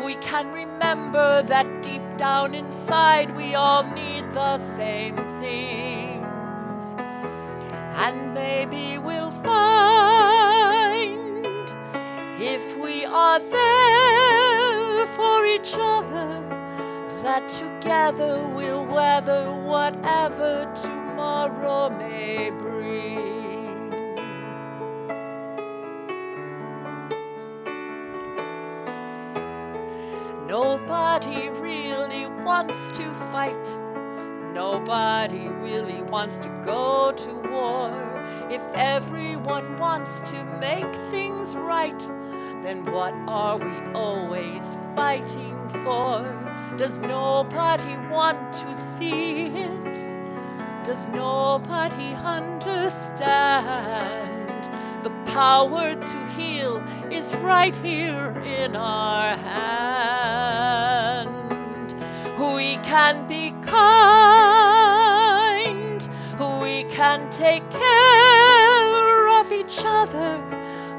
we can remember that deep down inside we all need the same things. And maybe we'll find, if we are there for each other, that together we'll weather whatever tomorrow may bring. Nobody really wants to fight. Nobody really wants to go to war. If everyone wants to make things right, then what are we always fighting for? Does nobody want to see it? Does nobody understand? The power to heal is right here in our hand. We can be kind, we can take care of each other,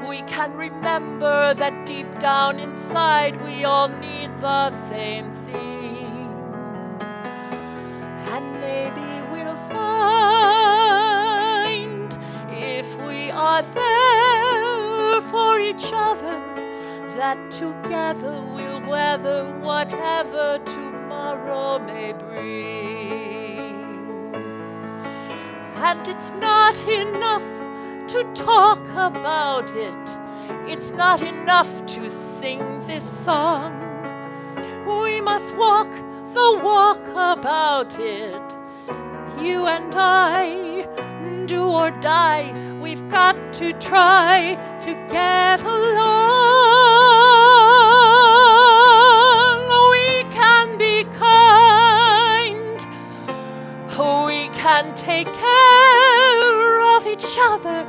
we can remember that deep down inside we all need the same thing. And maybe we'll find, if we are there for each other, that together we'll weather whatever tomorrow may bring. And it's not enough to talk about it, it's not enough to sing this song. We must walk the walk about it, you and I, do or die. We've got to try to get along. We can be kind. We can take care of each other.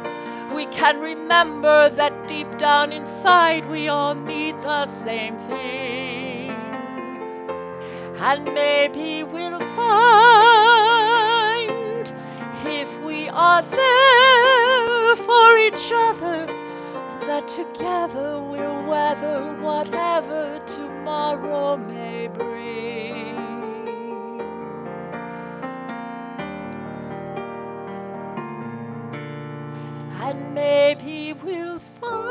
We can remember that deep down inside we all need the same thing. And maybe we'll find, if we are there for each other, that together we'll weather whatever tomorrow may bring. And maybe we'll find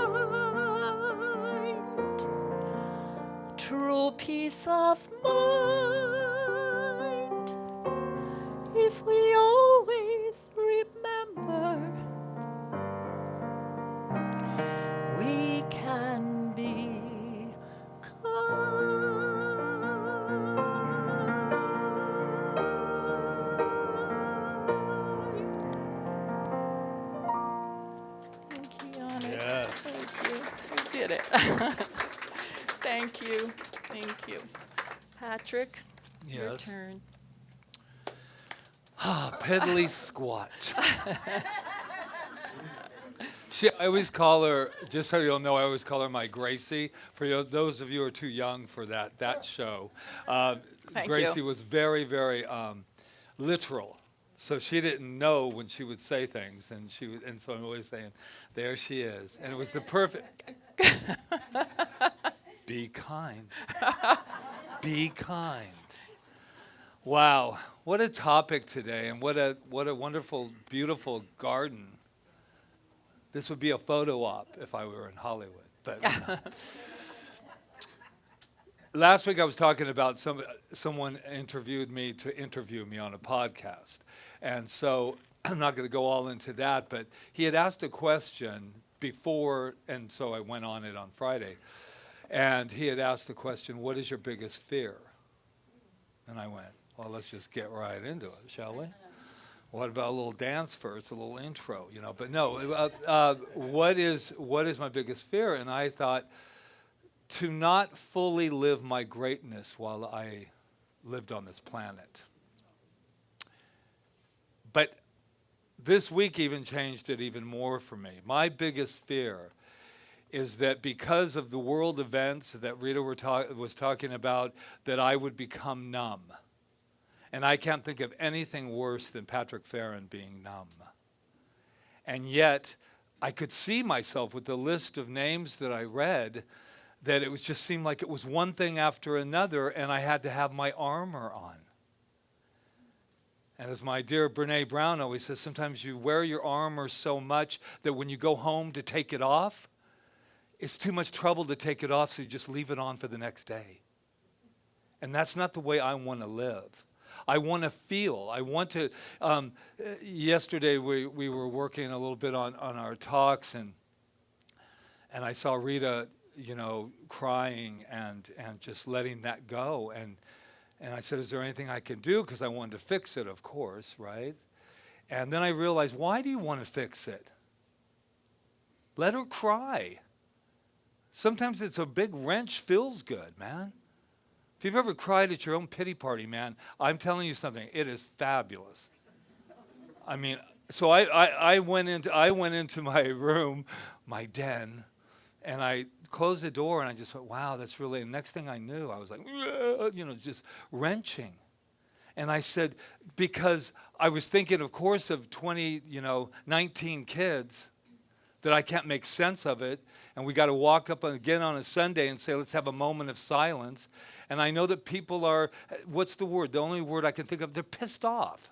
true peace of mind if we always remember we can be Thank you. We did it. Thank you. Thank you. Patrick, your Yes. turn. Piddly squat. I always call her, just so you'll know, I always call her my Gracie. For those of you who are too young for that show, Thank Gracie you. was very, very literal. So she didn't know when she would say things, and so I'm always saying, "There she is," and it was the perfect. Be kind. Be kind. Wow, what a topic today, and what a wonderful, beautiful garden. This would be a photo op if I were in Hollywood. But last week I was talking about someone interviewed me to interview me on a podcast. And so I'm not going to go all into that, but he had asked a question before, and so I went on it on Friday. And he had asked the question, what is your biggest fear? And I went, well, let's just get right into it, shall we? What about a little dance first, a little intro, But no, what is my biggest fear? And I thought, to not fully live my greatness while I lived on this planet. But this week even changed it even more for me. My biggest fear is that because of the world events that Rita was talking about, that I would become numb. And I can't think of anything worse than Patrick Feren being numb. And yet, I could see myself with the list of names that I read, that it just seemed like it was one thing after another, and I had to have my armor on. And as my dear Brene Brown always says, sometimes you wear your armor so much that when you go home to take it off, it's too much trouble to take it off, so you just leave it on for the next day. And that's not the way I want to live. I want to feel. I want to. Yesterday we were working a little bit on our talks, and I saw Rita, crying and just letting that go. And I said, is there anything I can do? Because I wanted to fix it, of course, right? And then I realized, why do you want to fix it? Let her cry. Sometimes it's a big wrench feels good, man. If you've ever cried at your own pity party, man, I'm telling you something. It is fabulous. I mean, so I went into my room, my den, and I closed the door, and I just went, wow, that's really, and next thing I knew, I was like, just wrenching. And I said, because I was thinking, of course, of 19 kids, that I can't make sense of it, and we got to walk up again on a Sunday and say, let's have a moment of silence. And I know that people are, what's the word? The only word I can think of, they're pissed off.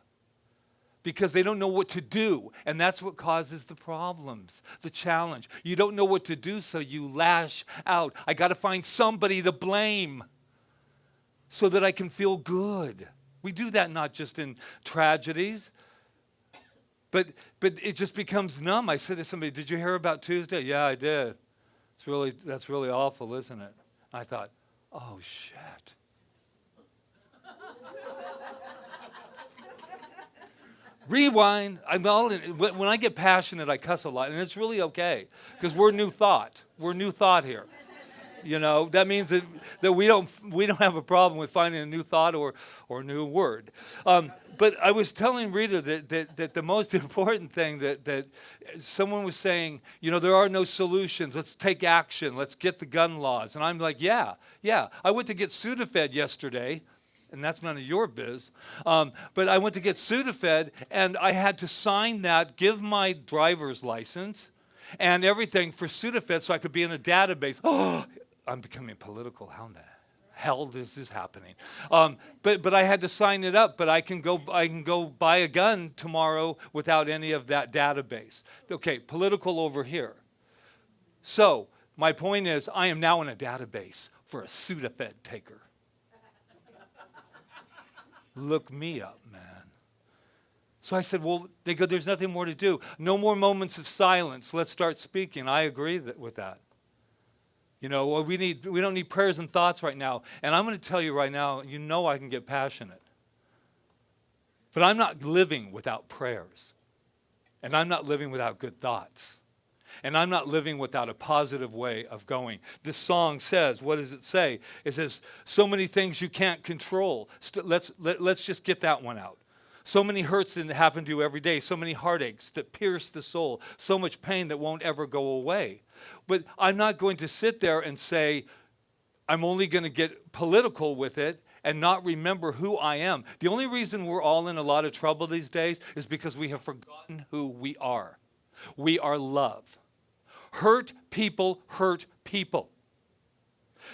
Because they don't know what to do. And that's what causes the problems, the challenge. You don't know what to do, so you lash out. I got to find somebody to blame so that I can feel good. We do that not just in tragedies, but it just becomes numb. I said to somebody, did you hear about Tuesday? Yeah, I did. That's really awful, isn't it? I thought, oh, shit. Rewind. When I get passionate, I cuss a lot, and it's really okay because we're new thought. We're new thought here. You know, that means that we don't have a problem with finding a new thought or new word. But I was telling Rita that the most important thing that someone was saying, you know, there are no solutions. Let's take action. Let's get the gun laws. And I'm like, yeah. I went to get Sudafed yesterday, and that's none of your biz. But I went to get Sudafed, and I had to sign that, give my driver's license, and everything for Sudafed so I could be in a database. Oh, I'm becoming political. How in the hell is this happening? But I had to sign it up. But I can go buy a gun tomorrow without any of that database. Okay, political over here. So my point is, I am now in a database for a Sudafed taker. Look me up, man. So I said, well, they go, there's nothing more to do. No more moments of silence. Let's start speaking. I agree with that. You know, well, we don't need prayers and thoughts right now. And I'm going to tell you right now, you know I can get passionate. But I'm not living without prayers. And I'm not living without good thoughts. And I'm not living without a positive way of going. This song says, what does it say? It says, so many things you can't control. Let's just get that one out. So many hurts that happen to you every day. So many heartaches that pierce the soul. So much pain that won't ever go away. But I'm not going to sit there and say, I'm only going to get political with it and not remember who I am. The only reason we're all in a lot of trouble these days is because we have forgotten who we are. We are love. Hurt people hurt people.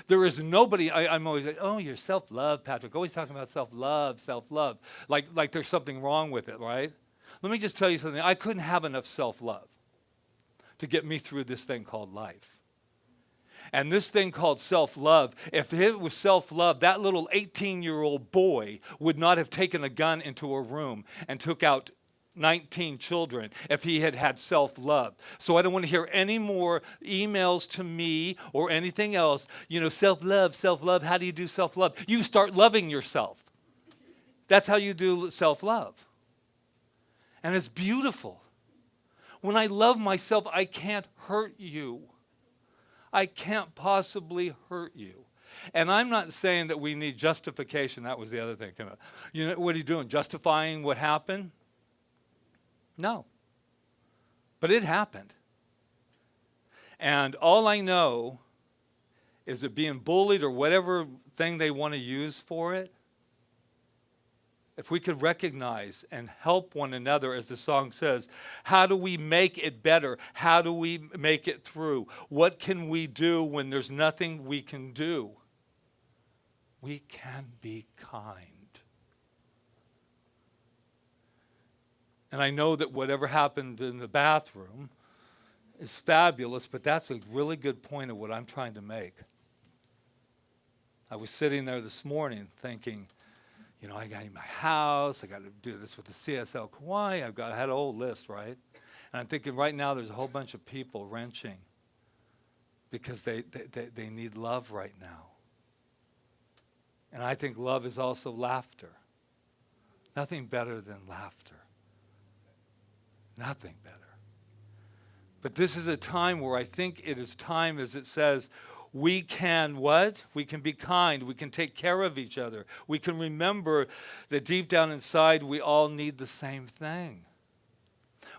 There is nobody, I'm always like, oh, you're self-love, Patrick. Always talking about self-love. Like there's something wrong with it, right? Let me just tell you something. I couldn't have enough self-love to get me through this thing called life. And this thing called self-love, if it was self-love, that little 18-year-old boy would not have taken a gun into a room and took out 19 children if he had had self-love. So I don't want to hear any more emails to me or anything else. You know, self-love. How do you do self-love? You start loving yourself. That's how you do self-love. And it's beautiful. When I love myself, I can't hurt you. I can't possibly hurt you. And I'm not saying that we need justification. That was the other thing. You know, what are you doing? Justifying what happened? No. But it happened. And all I know is that being bullied or whatever thing they want to use for it, if we could recognize and help one another, as the song says, how do we make it better? How do we make it through? What can we do when there's nothing we can do? We can be kind. And I know that whatever happened in the bathroom is fabulous, but that's a really good point of what I'm trying to make. I was sitting there this morning thinking, you know, I got in my house, I got to do this with the CSL Kauai, I had a whole list, right? And I'm thinking right now there's a whole bunch of people wrenching because they need love right now. And I think love is also laughter. Nothing better than laughter. Nothing better. But this is a time where I think it is time, as it says, we can what? We can be kind. We can take care of each other. We can remember that deep down inside we all need the same thing.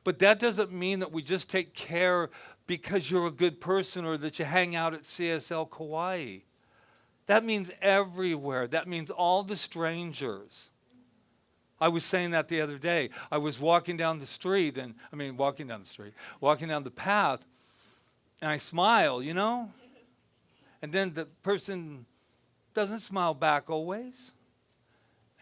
But that doesn't mean that we just take care because you're a good person or that you hang out at CSL Kauai. That means everywhere. That means all the strangers. I was saying that the other day. I was walking down the path, and I smile, you know? And then the person doesn't smile back always.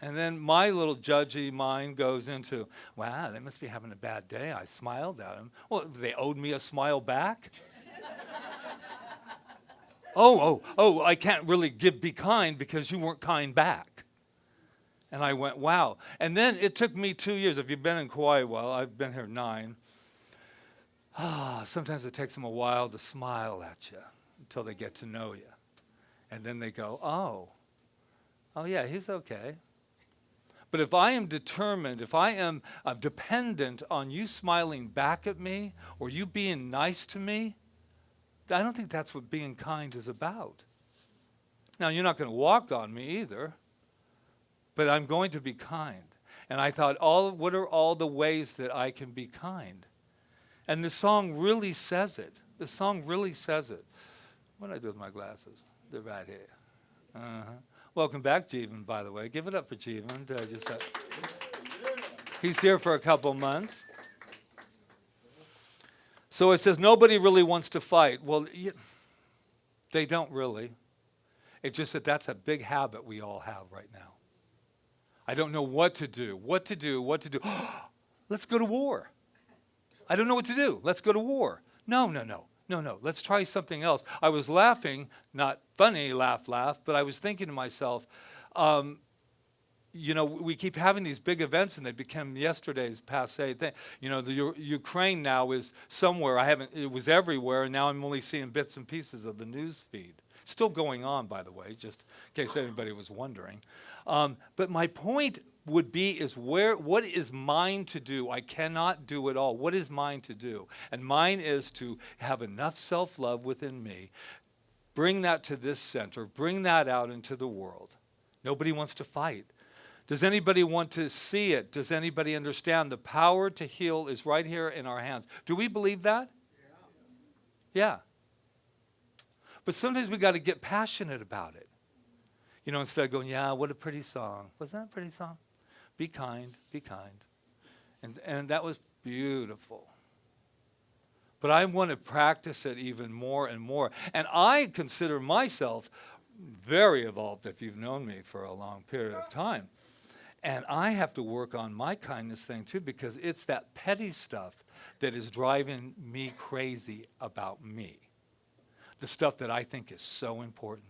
And then my little judgy mind goes into, wow, they must be having a bad day. I smiled at them. Well, they owed me a smile back? oh, I can't really be kind because you weren't kind back. And I went, wow. And then it took me 2 years. If you've been in Kauai, well, I've been here 9. Sometimes it takes them a while to smile at you until they get to know you. And then they go, oh yeah, he's okay. But if I am determined, if I am dependent on you smiling back at me or you being nice to me, I don't think that's what being kind is about. Now, you're not going to walk on me either, but I'm going to be kind. And I thought, what are all the ways that I can be kind? And the song really says it. The song really says it. What did I do with my glasses? They're right here. Uh-huh. Welcome back, Jeevan, by the way. Give it up for Jeevan. He's here for a couple months. So it says, nobody really wants to fight. Well, they don't really. It's just that that's a big habit we all have right now. I don't know what to do. Let's go to war. I don't know what to do. Let's go to war. No. Let's try something else. I was laughing, not funny, laugh, but I was thinking to myself, we keep having these big events and they become yesterday's passé thing. The Ukraine now is somewhere. It was everywhere, and now I'm only seeing bits and pieces of the news feed. It's still going on, by the way, just in case anybody was wondering. But my point would be what is mine to do? I cannot do it all. What is mine to do? And mine is to have enough self-love within me, bring that to this center, bring that out into the world. Nobody wants to fight. Does anybody want to see it? Does anybody understand the power to heal is right here in our hands? Do we believe that? Yeah. But sometimes we got to get passionate about it. Instead of going, yeah, what a pretty song. Wasn't that a pretty song? Be kind, be kind. And that was beautiful. But I want to practice it even more and more. And I consider myself very evolved, if you've known me for a long period of time. And I have to work on my kindness thing too, because it's that petty stuff that is driving me crazy about me. The stuff that I think is so important.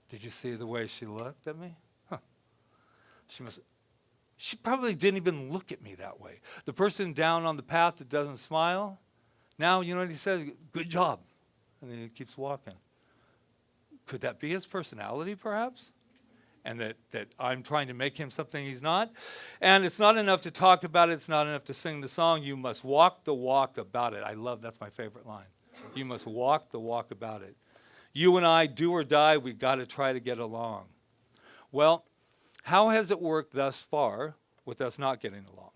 Did you see the way she looked at me? Huh. She probably didn't even look at me that way. The person down on the path that doesn't smile, now, you know what he says? Good job. And then he keeps walking. Could that be his personality, perhaps? And that I'm trying to make him something he's not? And it's not enough to talk about it. It's not enough to sing the song. You must walk the walk about it. That's my favorite line. You must walk the walk about it. You and I, do or die, we got to try to get along. Well, how has it worked thus far with us not getting along?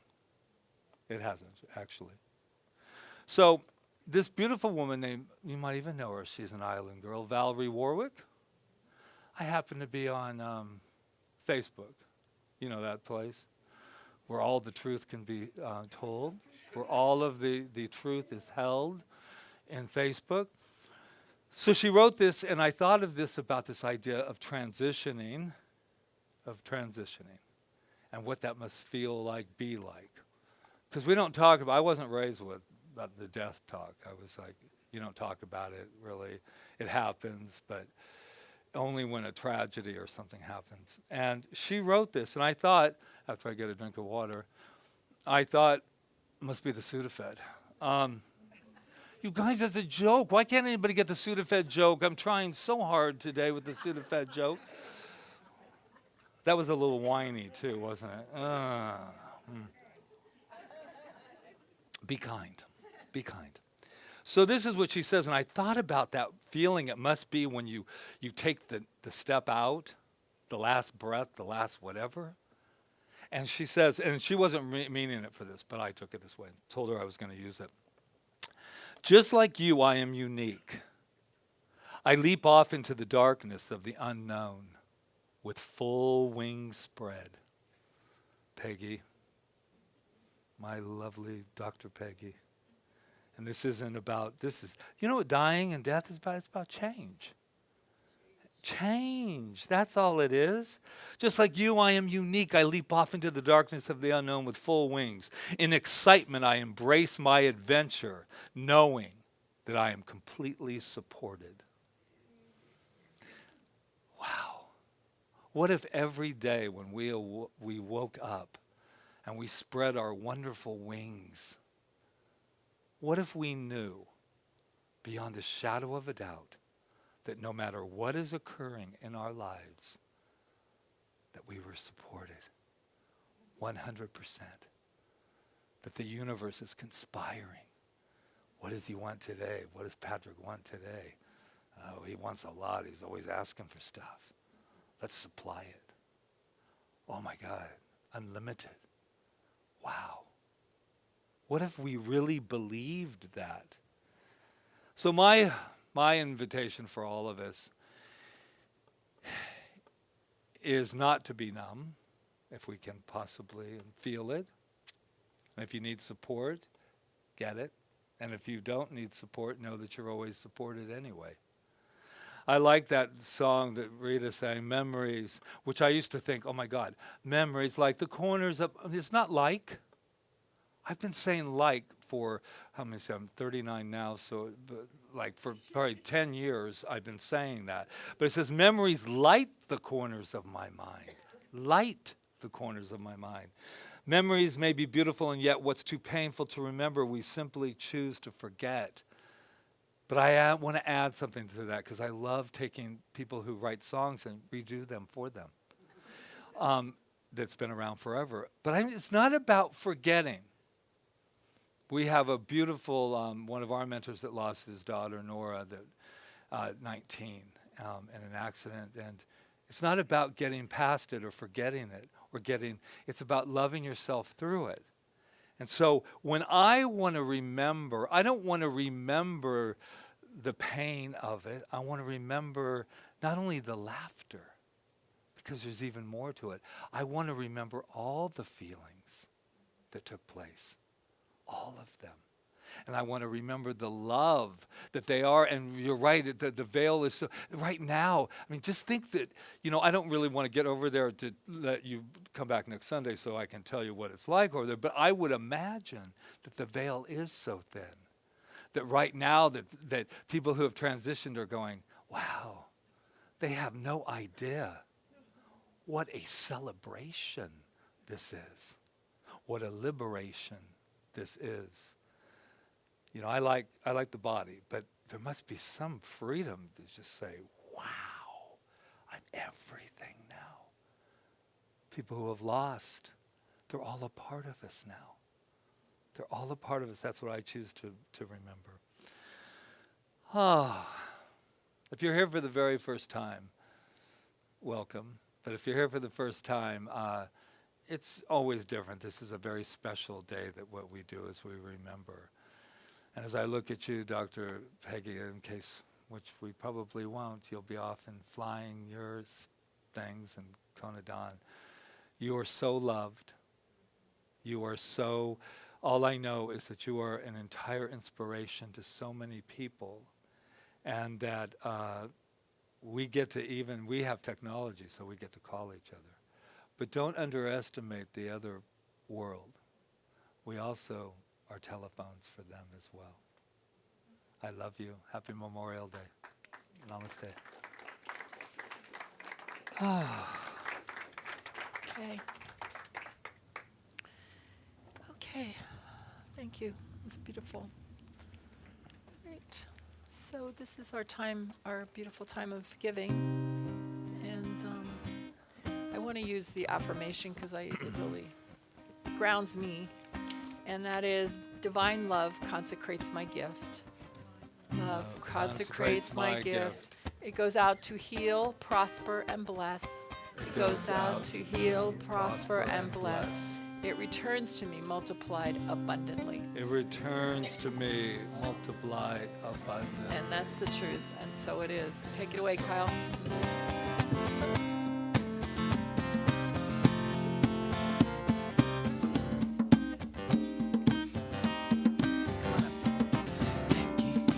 It hasn't, actually. So this beautiful woman named, you might even know her, she's an island girl, Valerie Warwick. I happen to be on Facebook. You know that place where all the truth can be told, where all of the truth is held in Facebook. So she wrote this, and I thought of this about this idea of transitioning, and what that must feel like, be like. Because we don't talk about, I wasn't raised with the death talk. I was like, you don't talk about it, really. It happens, but only when a tragedy or something happens. And she wrote this, and I thought, after I get a drink of water, I thought, must be the Sudafed. You guys, that's a joke. Why can't anybody get the Sudafed joke? I'm trying so hard today with the Sudafed joke. That was a little whiny too, wasn't it? Be kind. Be kind. So this is what she says, and I thought about that feeling it must be when you take the step out, the last breath, the last whatever. And she says, and she wasn't meaning it for this, but I took it this way. Told her I was going to use it. Just like you, I am unique. I leap off into the darkness of the unknown with full wings spread. Peggy, my lovely Dr. Peggy. And this isn't about, you know what dying and death is about? It's about change. Change, that's all it is. Just like you, I am unique. I leap off into the darkness of the unknown with full wings. In excitement, I embrace my adventure, knowing that I am completely supported. Wow. What if every day when we woke up and we spread our wonderful wings, what if we knew beyond a shadow of a doubt that no matter what is occurring in our lives, that we were supported? 100%. That the universe is conspiring. What does he want today? What does Patrick want today? Oh, he wants a lot. He's always asking for stuff. Let's supply it. Oh my God, unlimited. Wow. What if we really believed that? So my invitation for all of us is not to be numb, if we can possibly feel it. And if you need support, get it. And if you don't need support, know that you're always supported anyway. I like that song that Rita sang, Memories, which I used to think, oh my God, memories like the corners of, it's not like. I've been saying like for, how many, I'm 39 now, so like for probably 10 years I've been saying that. But it says, memories light the corners of my mind. Light the corners of my mind. Memories may be beautiful, and yet what's too painful to remember, we simply choose to forget. But I want to add something to that, because I love taking people who write songs and redo them for them. That's been around forever. But it's not about forgetting. We have a beautiful, one of our mentors that lost his daughter, Nora, that 19, in an accident. And it's not about getting past it or forgetting it, it's about loving yourself through it. And so when I want to remember, I don't want to remember the pain of it. I want to remember not only the laughter, because there's even more to it. I want to remember all the feelings that took place, all of them. And I want to remember the love that they are. And you're right, the veil is so, right now, I mean, just think that, I don't really want to get over there to let you come back next Sunday so I can tell you what it's like over there. But I would imagine that the veil is so thin. That right now that people who have transitioned are going, wow, they have no idea what a celebration this is. What a liberation this is. I like the body, but there must be some freedom to just say, wow, I'm everything now. People who have lost, they're all a part of us now. They're all a part of us. That's what I choose to remember. If you're here for the very first time, welcome. But if you're here for the first time, it's always different. This is a very special day that what we do is we remember. And as I look at you, Dr. Peggy, in case, which we probably won't, you'll be off and flying your things and Kona Dawn. You are so loved. You are so, all I know is that you are an entire inspiration to so many people. And that we have technology, so we get to call each other. But don't underestimate the other world. We also are telephones for them as well. I love you. Happy Memorial Day. Namaste. Okay. Thank you. It's beautiful. Great. So this is our beautiful time of giving. And I want to use the affirmation because it really grounds me. And that is, divine love consecrates my gift. Love consecrates my gift. It goes out to heal, prosper, and bless. It goes out to heal, prosper, and bless. It returns to me multiplied abundantly. It returns to me multiplied abundantly. And that's the truth, and so it is. Take it away, Kyle.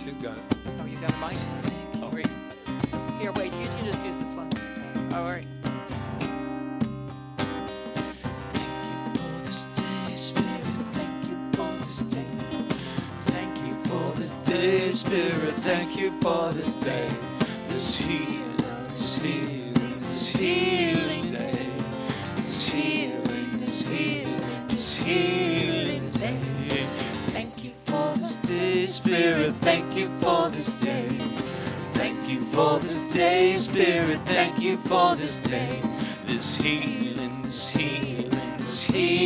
She's got it. Oh, you got a mic? Oh, great. Here, wait, you two just use this one. All right. Day, Spirit, thank you for this day, this healing day, this healing day, this healing day. Thank you for this day, Spirit, thank you for this day. Thank you for this day, Spirit, thank you for this day, this healing, this healing, this healing.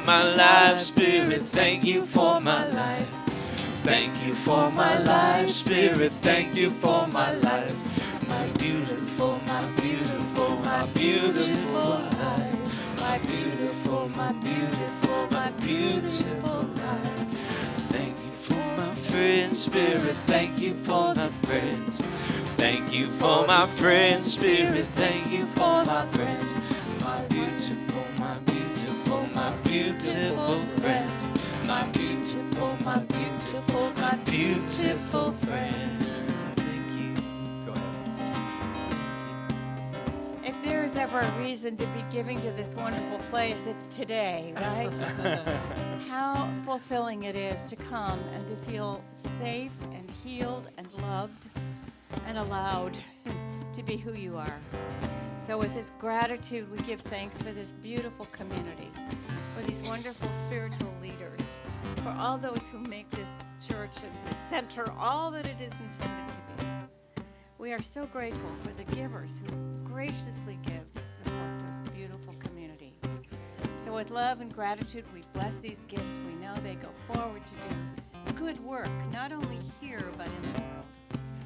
my life, Spirit, thank you for my life. Thank you for my life, Spirit, thank you for my life. My beautiful, my beautiful, my beautiful life. My beautiful, my beautiful, my beautiful life. Thank you for my friends, Spirit, thank you for my friends. Thank you for my friends, Spirit, thank you for my friends. My beautiful, my beautiful, my beautiful friends. My beautiful, my beautiful, my beautiful friends. Thank you. Go ahead. If there is ever a reason to be giving to this wonderful place, it's today, right? How fulfilling it is to come and to feel safe and healed and loved and allowed to be who you are. So with this gratitude, we give thanks for this beautiful community, for these wonderful spiritual leaders, for all those who make this church and the center all that it is intended to be. We are so grateful for the givers who graciously give to support this beautiful community. So with love and gratitude, we bless these gifts. We know they go forward to do good work, not only here, but in the world.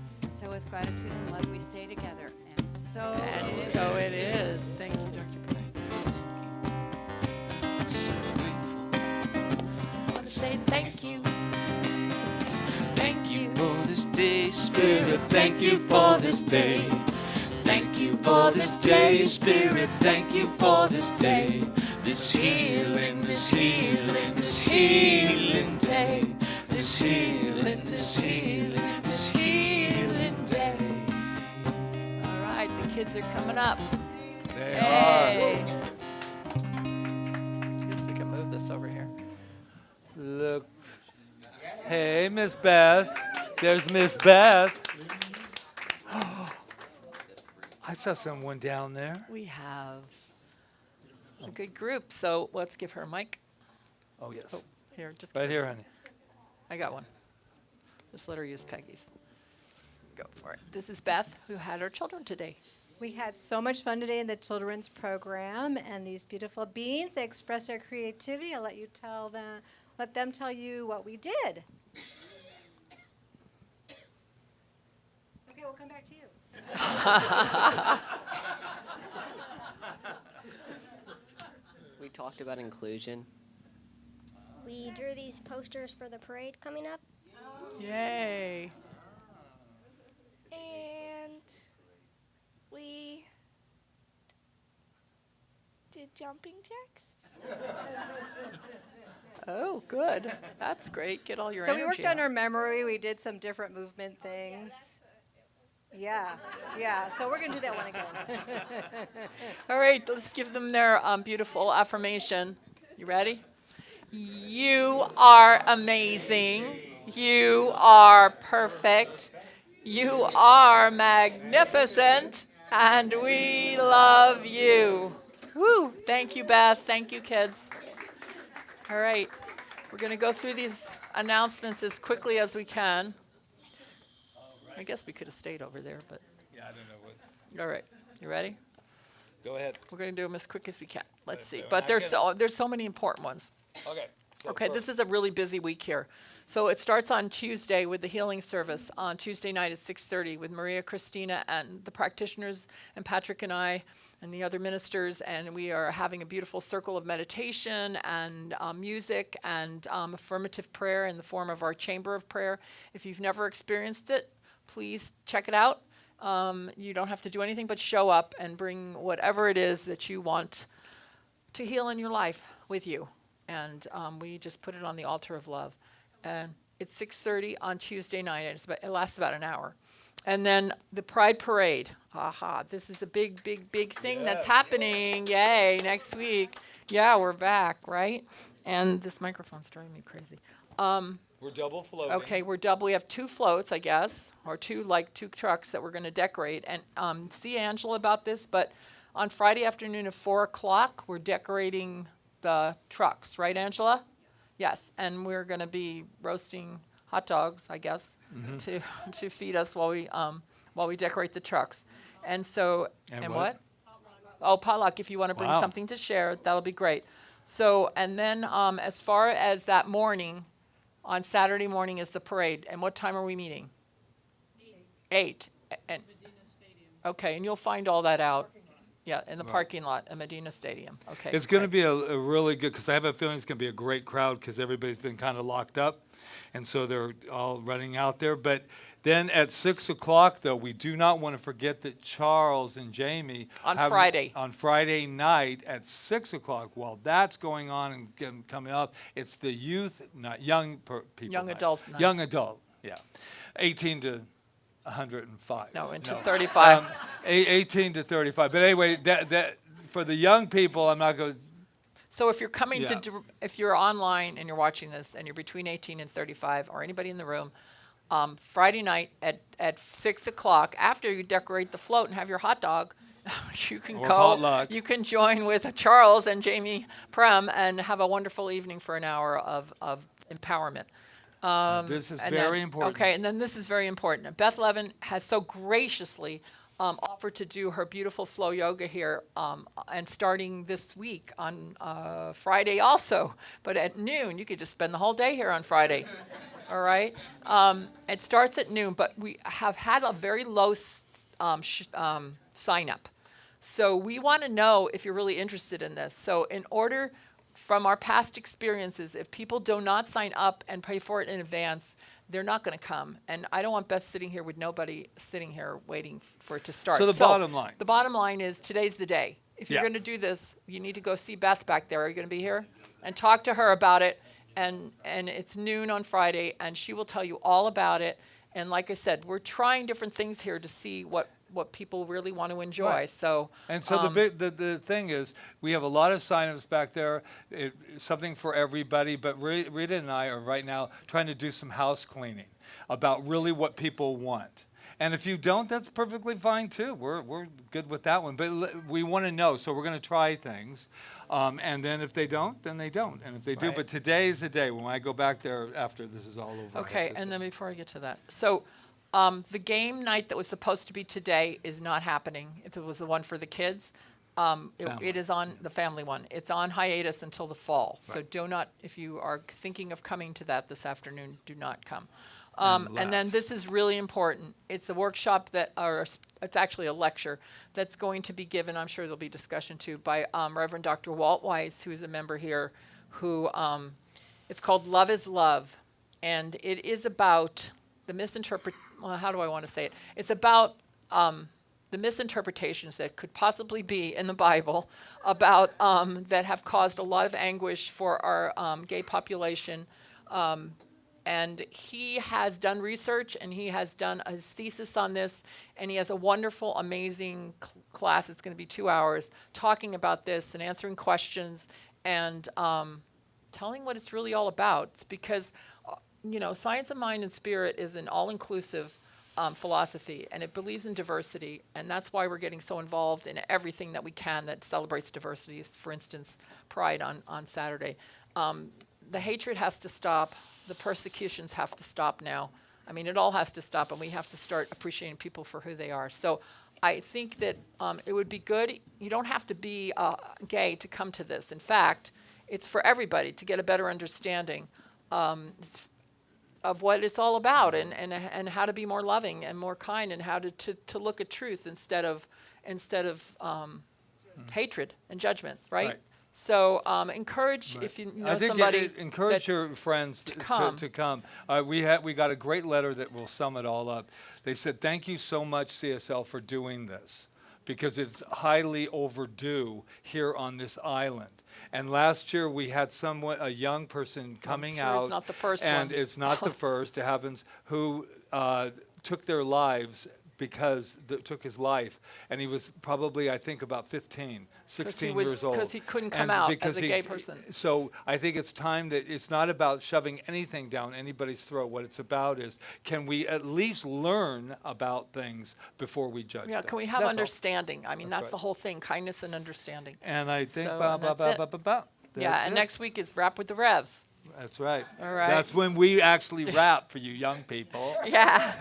So with gratitude and love, we say together, and so And it is. so it is. Thank you, Dr. Peg. I want to say thank you. Thank you for this day, Spirit, thank you for this day. Thank you for this day, Spirit, thank you for this day. This healing, this healing, this healing day. This healing, this healing, this healing day. All right, the kids are coming up. They Hey. Guess we can move this over here. Look. Hey, Miss Beth. There's Miss Beth. I saw someone down there. We have a good group, so let's give her a mic. Oh, yes. Oh, here, just Right give here, us- honey. I got one. Just let her use Peggy's. Go for it. This is Beth, who had our children today. We had so much fun today in the children's program, and these beautiful beings, they express their creativity. I'll let them tell you what we did. Okay, we'll come back to you. We talked about inclusion. We drew these posters for the parade coming up. Yay. And we did jumping jacks. Oh, good. That's great. Get all your So energy we worked out. on our memory. We did some different movement things. Yeah. So we're going to do that one again. All right, let's give them their beautiful affirmation. You ready? You are amazing. You are perfect. You are magnificent. And we love you. Woo! Thank you, Beth. Thank you, kids. All right, we're going to go through these announcements as quickly as we can. I guess we could have stayed over there, but. Yeah, I don't know what. All right, you ready? Go ahead. We're going to do them as quick as we can. Let's see. so But I there's can- so many important ones. Okay. Okay, this is a really busy week here. So it starts on Tuesday with the healing service on Tuesday night at 6:30 with Maria Christina and the practitioners and Patrick and I and the other ministers, and we are having a beautiful circle of meditation and music and affirmative prayer in the form of our chamber of prayer. If you've never experienced it, please check it out. You don't have to do anything but show up and bring whatever it is that you want to heal in your life with you. And we just put it on the altar of love. And it's 6:30 on Tuesday night. And it lasts about an hour. And then the Pride Parade. This is a big, big, big thing that's happening. Yay, next week. Yeah, we're back, right? And this microphone's driving me crazy. We're double floating. Okay, we have 2 floats, I guess, or 2 trucks that we're going to decorate. And see Angela about this, but on Friday afternoon at 4 o'clock, we're decorating the trucks, right, Angela? Yes, and we're going to be roasting hot dogs, I guess, to feed us while we decorate the trucks. And so, And and what? what? Oh, potluck! If you want to bring Wow. something to share, that'll be great. So, and then as far as that morning, on Saturday morning is the parade. And what time are we meeting? 8. And okay, and you'll find all that out. Yeah, in the parking lot at Medina Stadium. Okay. It's going to be a really good, because I have a feeling it's going to be a great crowd because everybody's been kind of locked up. And so they're all running out there. But then at 6 o'clock, though, we do not want to forget that Charles and Jamie on Friday night at 6 o'clock, while that's going on and coming up, it's the youth, not young people. Young adult night. Young adult, yeah. 18 to 105. No, into 35. 18 to 35. But anyway, that for the young people, I'm not going to. So if you're coming if you're online and you're watching this and you're between 18 and 35, or anybody in the room, Friday night at 6 o'clock, after you decorate the float and have your hot dog, you can or go. Potluck. You can join with Charles and Jamie Prem and have a wonderful evening for an hour of empowerment. This is very important. Okay, and then this is very important. Beth Levin has so graciously offered to do her beautiful flow yoga here, and starting this week on Friday also, but at noon. You could just spend the whole day here on Friday. All right? It starts at noon, but we have had a very low sign up. So we want to know if you're really interested in this. So in order, from our past experiences, if people do not sign up and pay for it in advance, they're not going to come. And I don't want Beth sitting here with nobody sitting here waiting for it to start. So the bottom line. The bottom line is today's the day. If you're Yeah. going to do this, you need to go see Beth back there. Are you going to be here? And talk to her about it. And it's noon on Friday, and she will tell you all about it. And like I said, we're trying different things here to see what people really want to enjoy. Right. So the thing is, we have a lot of signups back there, something for everybody. But Rita and I are right now trying to do some house cleaning about really what people want. And if you don't, that's perfectly fine too. We're good with that one. But we want to know, so we're going to try things. And then if they don't, then they don't. And if they do, but today is the day when I go back there after this is all over. okay, and then before I get to that, so the game night that was supposed to be today is not happening. It was the one for the kids. It is on the family one. It's on hiatus until the fall. Right. So do not, if you are thinking of coming to that this afternoon, do not come. And then this is really important. It's a workshop it's actually a lecture that's going to be given, I'm sure there'll be discussion too, by Reverend Dr. Walt Weiss, who is a member here, who, it's called Love is Love. And it is about how do I want to say it? It's about the misinterpretations that could possibly be in the Bible about, that have caused a lot of anguish for our gay population. And he has done research, and he has done his thesis on this, and he has a wonderful, amazing class. It's going to be 2 hours talking about this and answering questions and telling what it's really all about. It's because, science of mind and spirit is an all-inclusive philosophy, and it believes in diversity, and that's why we're getting so involved in everything that we can that celebrates diversity. For instance, Pride on Saturday. The hatred has to stop. The persecutions have to stop now. I mean, it all has to stop, and we have to start appreciating people for who they are. So I think that it would be good. You don't have to be gay to come to this. In fact, it's for everybody to get a better understanding of what it's all about, and how to be more loving and more kind, and how to look at truth instead of hatred and judgment, right? So encourage, if you know somebody. Encourage your friends to come. We got a great letter that will sum it all up. They said, "Thank you so much, CSL, for doing this, because it's highly overdue here on this island." And last year we had a young person coming out. It's not the first and one. it's not the first. It happens. Who took their lives because took his life, and he was probably, I think, about 15, 16 years old. Because he couldn't come out as a gay person. So I think it's time that it's not about shoving anything down anybody's throat. What it's about is, can we at least learn about things before we judge them? Can we have That's understanding? I mean, that's right. the whole thing, kindness and understanding. And I think, and next week is Rap with the Revs. That's right. All right. That's when we actually rap for you young people. Yeah.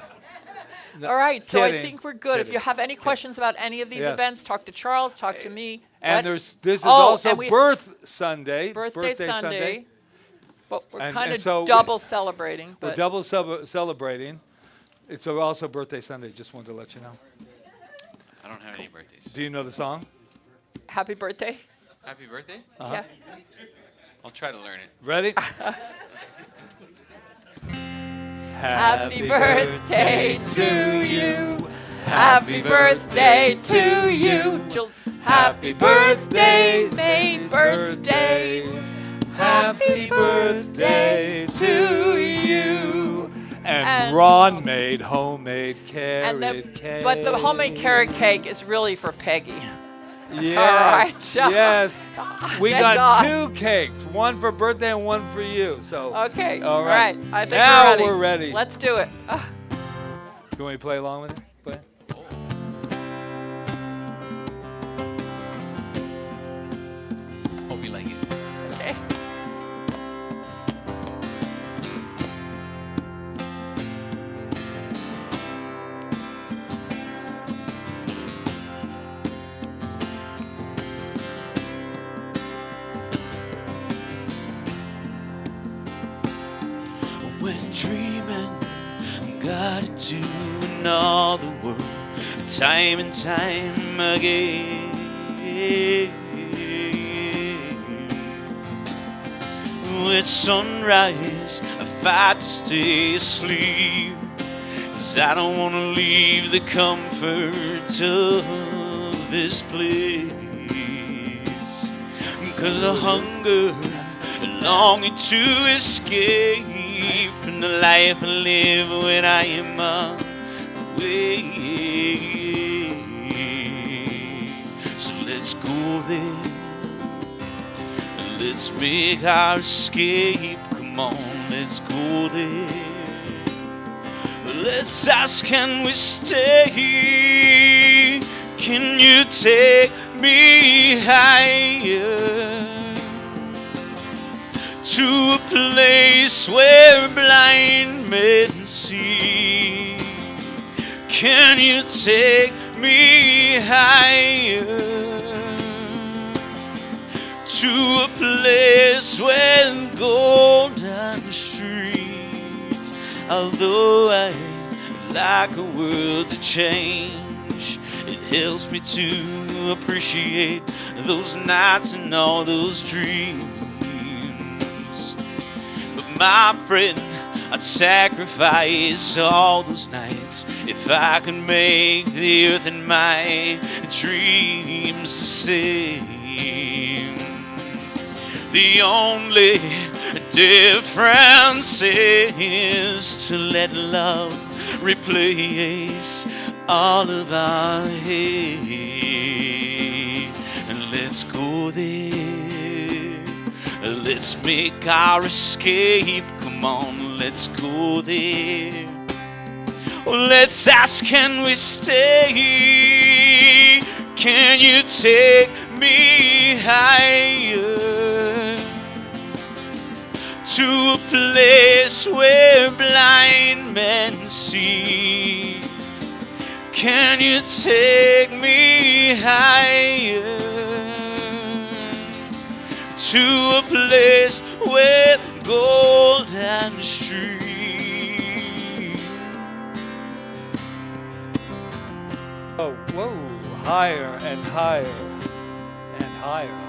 All right, so I Kidding. think we're good. If you Kidding. have any questions about any of these Yes. events, talk to Charles, talk to me. And What? this is Oh, also and we- Birth Sunday. Birthday Sunday. But we're And- kind and of so double celebrating. We're But double celebrating. It's also Birthday Sunday, just wanted to let you know. I don't have any birthdays. Do you know the song? happy birthday. Happy birthday? Uh-huh. Yeah. I'll try to learn it. Ready? Happy birthday to you. Happy birthday to you. Happy birthday, May birthdays. Happy birthday to you. And Ron made homemade carrot cake. But the homemade carrot cake is really for Peggy. Yes, All right, John. yes. We That's got all. 2 cakes, one for birthday and one for you. So Okay. all right. I think Now we're we're ready. Let's do it. Do you want me to play along with it? Play? Hope you like it. Okay. When dreaming, got it to in all the world, time and time again. With sunrise, I fight to stay asleep, 'cause I don't want to leave the comfort of this place. 'Cause the hunger, longing to escape from the life I live when I am away. So let's go there. Let's make our escape. Come on, let's go there. Let's ask, can we stay? Can you take me higher? To a place where blind men see. Can you take me higher? To a place where golden streets. Although I like a world to change, it helps me to appreciate those nights and all those dreams. My friend, I'd sacrifice all those nights if I could make the earth and my dreams the same. The only difference is to let love replace all of our hate. And let's go there. Let's make our escape. Come on, let's go there. Let's ask, can we stay? Can you take me higher? To a place where blind men see. Can you take me higher? To a place with golden streams. Oh, whoa, higher and higher and higher.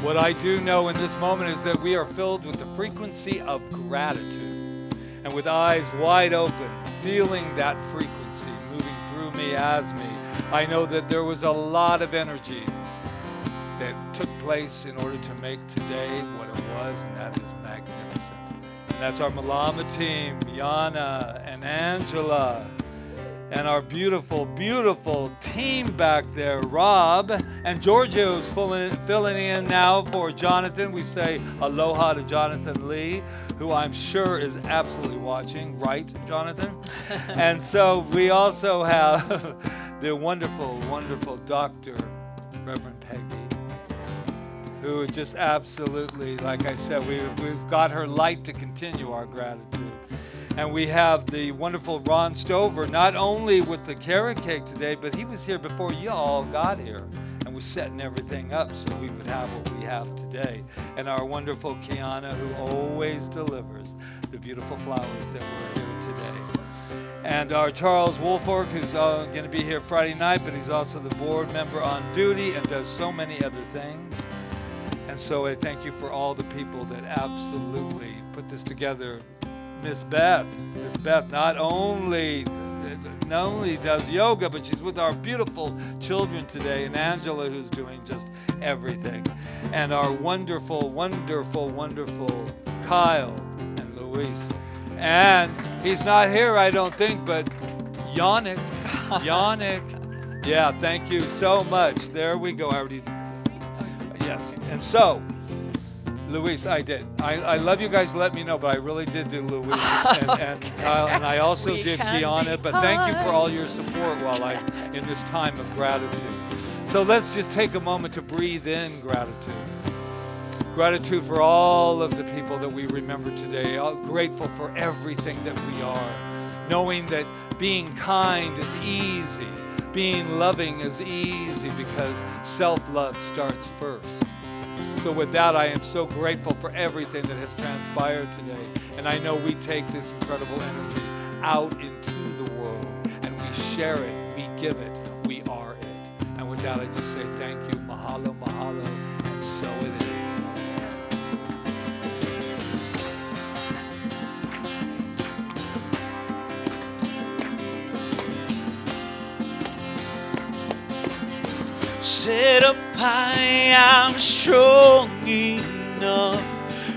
What I do know in this moment is that we are filled with the frequency of gratitude, and with eyes wide open, feeling that frequency moving through me as me. I know that there was a lot of energy that took place in order to make today what it was, and that is magnificent. And that's our Malama team, Yana and Angela, and our beautiful, beautiful team back there, Rob, and Giorgio's filling in now for Jonathan. We say aloha to Jonathan Lee, who I'm sure is absolutely watching, right, Jonathan? And so we also have the wonderful, wonderful Dr. Reverend Peggy, who just absolutely, like I said, we've got her light to continue our gratitude. And we have the wonderful Ron Stover, not only with the carrot cake today, but he was here before you all got here and was setting everything up so we would have what we have today. And our wonderful Kiana, who always delivers the beautiful flowers that were here today. And our Charles Woolfolk, who's going to be here Friday night, but he's also the board member on duty and does so many other things. And so I thank you for all the people that absolutely put this together. Miss Beth not only does yoga, but she's with our beautiful children today, and Angela, who's doing just everything. And our wonderful, wonderful, wonderful Kyle and Luis. And he's not here, I don't think, but Yannick. Yeah, thank you so much. There we go. I already, yes. And so, Luis, I did. I love you guys. Let me know, but I really did do Luis and Kyle, and I also did Kiana. But thank you for all your support while I'm in this time of gratitude. So let's just take a moment to breathe in gratitude. Gratitude for all of the people that we remember today. Grateful for everything that we are. Knowing that being kind is easy. Being loving is easy because self-love starts first. So with that, I am so grateful for everything that has transpired today. And I know we take this incredible energy out into the world and we share it, we give it, we are it. And with that, I just say thank you, mahalo, mahalo, and so it is. Set up high, I'm strong enough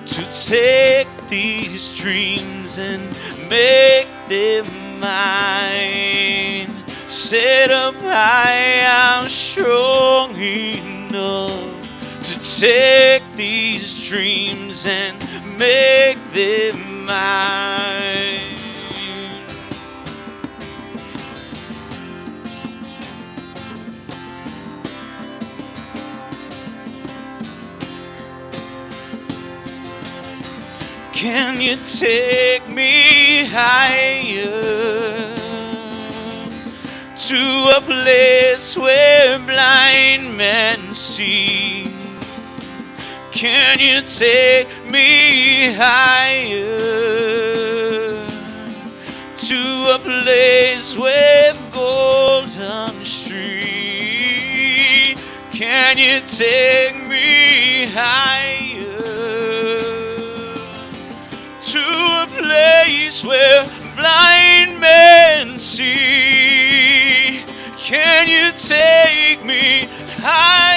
to take these dreams and make them mine. Set up high, I'm strong enough to take these dreams and make them mine. Can you take me higher to a place where blind men see? Can you take me higher to a place with golden street? Can you take me higher to a place where blind men see? Can you take me higher?